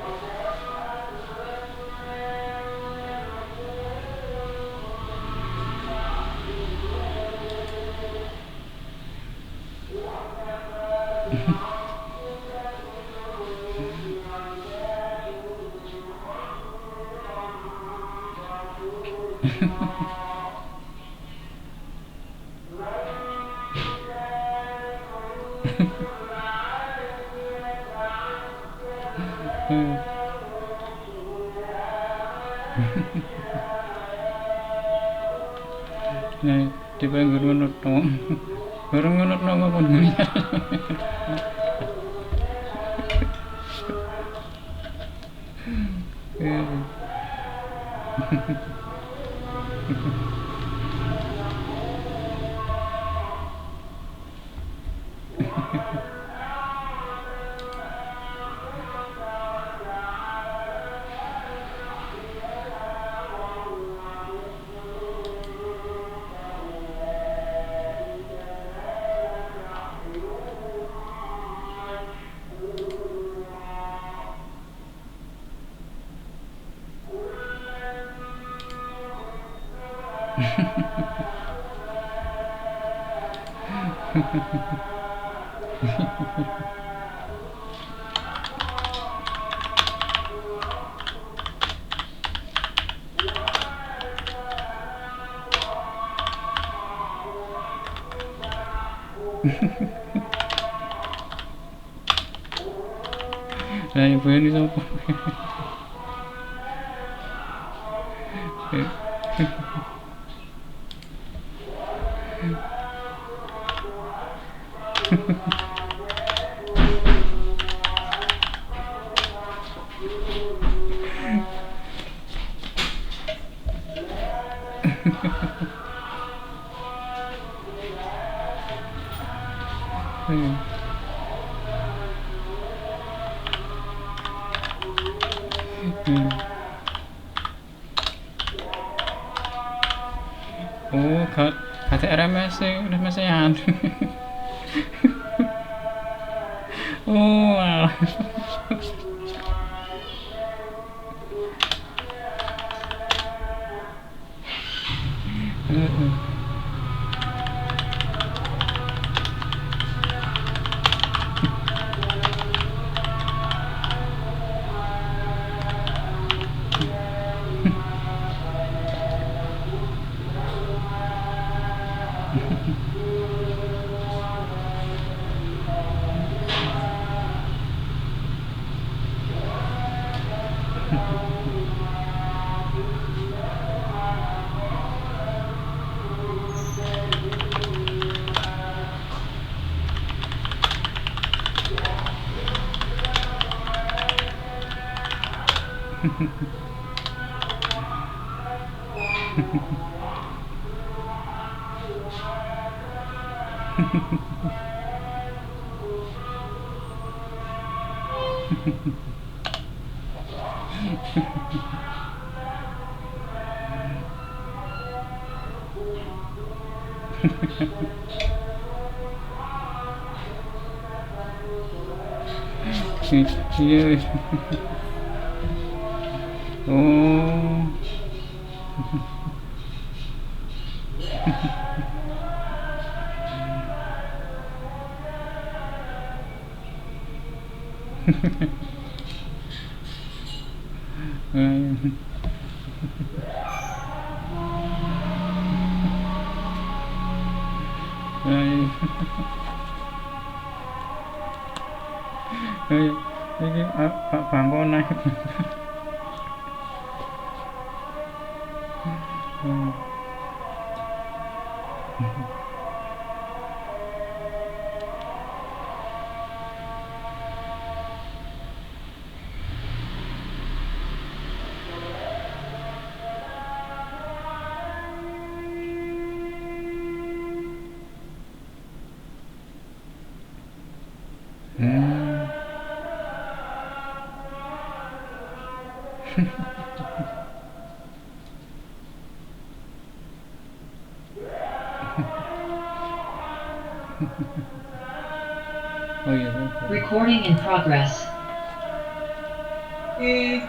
Nah, tiba ngunut no, bareng ngunut no ngomong ngene. Lah ibu ini sapa? Oh, kata RMS-an. Oh, alah. Iya. Oh. Ini Pak Bangko naik. Oh iya. Recording in progress. Oke,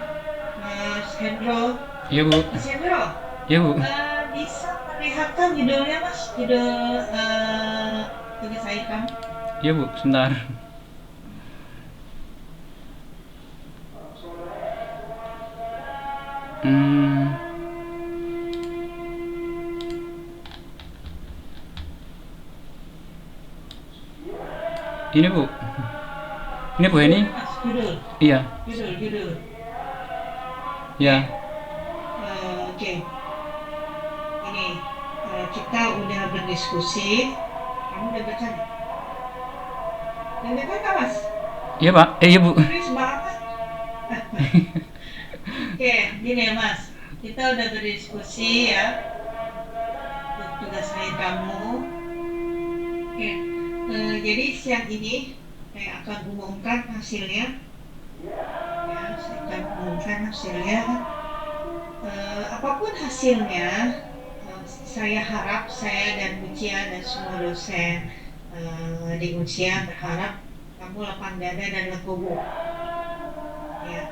Mas Hendro. Iya Bu. Mas Hendro, Iya Bu. bisa perlihatkan judulnya Mas, judul tugas akhir kamu? Iya Bu, sebentar. Hmm, ini Bu. Ini Bu ini. Mas, judul, Iya. judul. Ya. Oke, ini kita udah berdiskusi. Kamu udah baca nggak? Udah baca nggak Mas? Iya Pak. Iya Bu. Tulis banget. Oke, gini ya Mas, kita udah berdiskusi ya untuk tugas akhir kamu. Oke, jadi siang ini saya akan umumkan hasilnya. Ya, saya akan umumkan hasilnya. Apapun hasilnya, saya harap saya dan Bu Cia dan semua dosen di Ucia berharap kamu lapang dada dan legowo. Ya,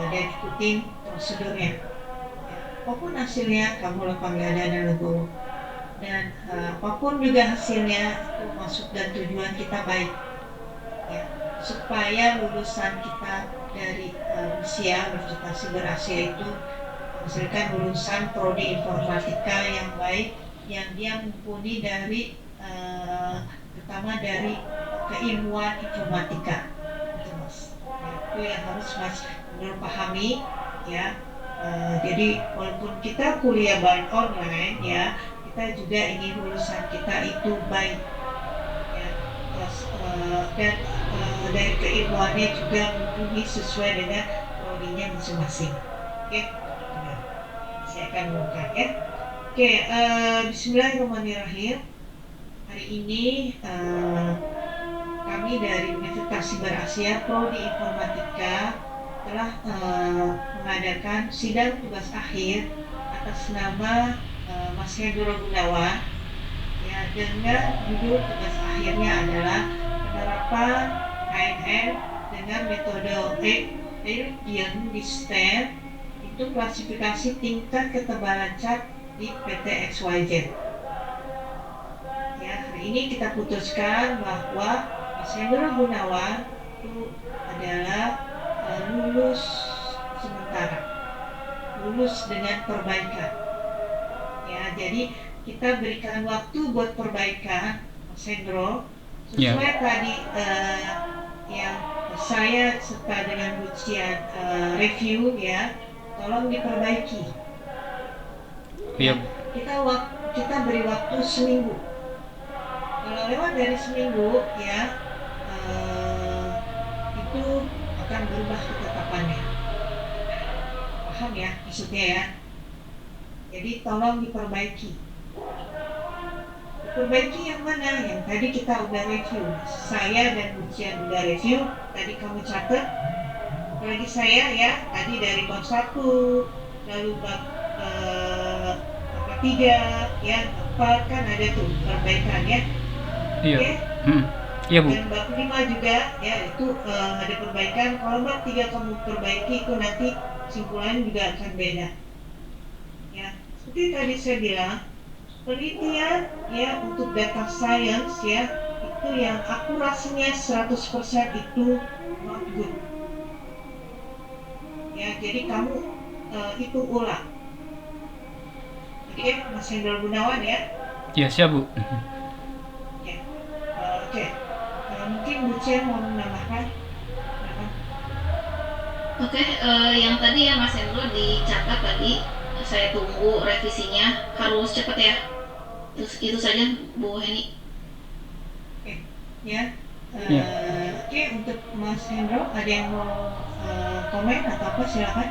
dan ikutin prosedurnya. Ya, apapun hasilnya, kamu lapang dada dan legowo. Dan apapun juga hasilnya, itu maksud dan tujuan kita baik. Ya, supaya lulusan kita dari usia Universitas Berasia itu menghasilkan lulusan prodi informatika yang baik, yang dia mumpuni dari pertama dari keilmuan informatika, itu Mas. Ya, itu yang harus Mas Nur pahami ya. Jadi walaupun kita kuliah by online ya, kita juga ingin lulusan kita itu baik ya. Terus, dan dari keilmuannya juga mumpuni sesuai dengan prodinya masing-masing. Oke, nah, saya akan buka ya. Oke, Bismillahirrahmanirrahim. Hari ini kami dari Universitas Berasia Prodi Informatika telah mengadakan sidang tugas akhir atas nama Mas Hendro Gunawan ya, dengan judul tugas akhirnya adalah penerapan KNN dengan metode Euclidean Distance itu klasifikasi tingkat ketebalan cat di PT XYZ. Ya, hari ini kita putuskan bahwa Mas Hendro Gunawan itu adalah lulus sementara, lulus dengan perbaikan. Ya, jadi kita berikan waktu buat perbaikan Mas Hendro sesuai tadi yang saya serta dengan Bu Cia review ya, tolong diperbaiki. Iya. Kita beri waktu seminggu. Kalau lewat dari seminggu ya, itu akan berubah ketetapannya. Paham ya maksudnya ya? Jadi tolong diperbaiki. Diperbaiki yang mana? Yang tadi kita udah review. Saya dan Bu Cia udah review. Tadi kamu catat. Apalagi saya ya, tadi dari bab 1, lalu bab 3, ya 4 kan ada tuh perbaikannya. Iya. Oke? Iya Bu. Dan bab 5 juga ya itu ada perbaikan. Kalau bab 3 kamu perbaiki itu nanti kesimpulannya juga akan beda. Ya, seperti tadi saya bilang, penelitian ya untuk data science ya itu yang akurasinya 100% itu not good. Ya, jadi kamu hitung ulang. Oke, Mas Hendro Gunawan ya. Iya siap Bu. Ya. Oke. Mungkin Bu Cia mau menambahkan? Oke, yang tadi ya Mas Hendro dicatat tadi, saya tunggu revisinya, harus cepat ya. Terus itu saja Bu Heni. Oke, ya. Ya. Oke, untuk Mas Hendro ada yang mau komen atau apa silakan.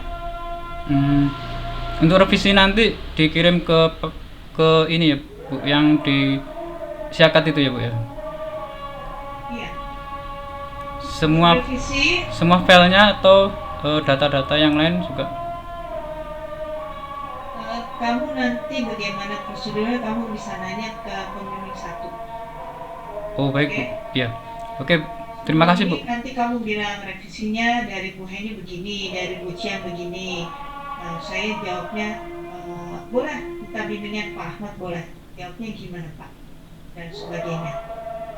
Untuk revisi nanti dikirim ke ini ya Bu, yang di Siakat itu ya Bu ya. Iya. Semua Revisi filenya atau data-data yang lain juga. kamu nanti bagaimana prosedurnya, kamu bisa nanya ke pembimbing 1. Oh baik Bu. Oke. Iya. Oke, terima kasih Bu. Nanti kamu bilang revisinya dari Bu Heni begini, dari Bu Cian begini. Saya jawabnya, boleh minta bimbingan Pak Ahmad, boleh. Jawabnya gimana Pak? Dan sebagainya.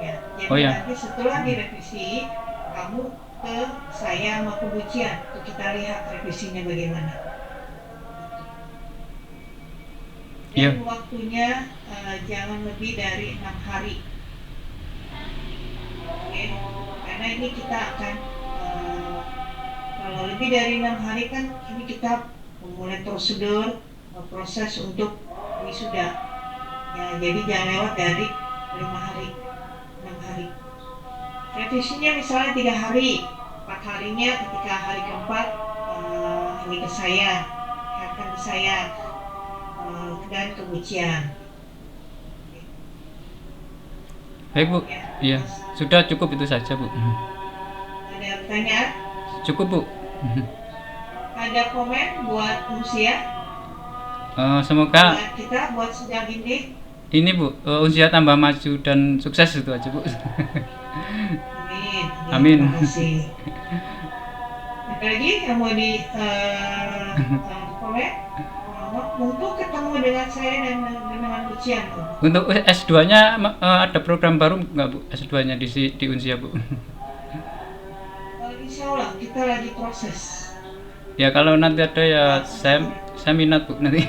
Ya, jadi Oh ya. nanti setelah direvisi, kamu ke saya sama ke Bu Cian untuk kita lihat revisinya bagaimana. Iya. Dan waktunya jangan lebih dari 6 hari. Oke, karena ini kita akan kalau lebih dari 6 hari kan ini kita memulai prosedur proses untuk wisuda. Ya, jadi jangan lewat dari 5 hari, 6 hari. Revisinya misalnya 3 hari, 4 harinya ketika hari keempat ini ke saya, akan ke saya dan ke Bu Cian. Baik Bu. Iya, sudah cukup itu saja Bu. Ada pertanyaan? Cukup Bu. Ada komen buat Unsia? Semoga Buat kita, buat sidang ini? ini Bu, Unsia tambah maju dan sukses itu aja Bu. Amin. Amin. Terima kasih. Ada lagi yang mau di komen? Untuk ketemu dengan saya dan dengan Bu Cian. Untuk S2-nya ada program baru nggak Bu? S2-nya di Unsia Bu? Insya Allah kita lagi proses. Ya kalau nanti ada ya saya minat Bu nanti.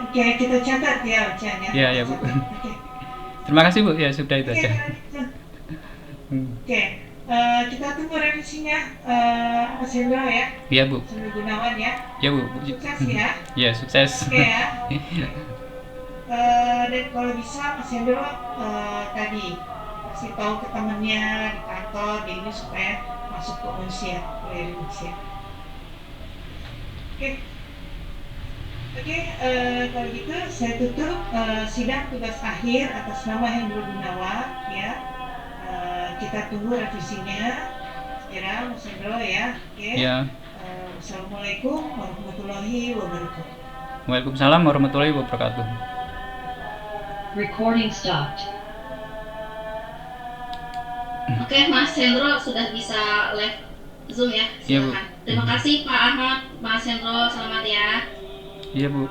Oke, kita catat ya Cian ya. Iya, ya, Bu. Oke. Terima kasih Bu, ya sudah itu aja. Oke, kita tunggu revisinya Mas Hendro ya. Iya Bu. Sambil Gunawan ya. Ya Bu. Sukses ya. Ya sukses. Oke ya. Dan kalau bisa Mas Hendro tadi kasih tahu ke temennya di kantor di ini supaya masuk ke Unsia, kuliah di Unsia. Oke, kalau gitu saya tutup sidang tugas akhir atas nama Hendro Gunawan ya. Kita tunggu revisinya segera Mas Hendro ya. Oke. Ya. Assalamualaikum warahmatullahi wabarakatuh. Waalaikumsalam warahmatullahi wabarakatuh. Recording stopped. Oke, Mas Hendro sudah bisa live Zoom ya. Iya, Bu. Silakan. Terima kasih Pak Ahmad, Mas Hendro, selamat ya. Iya Bu.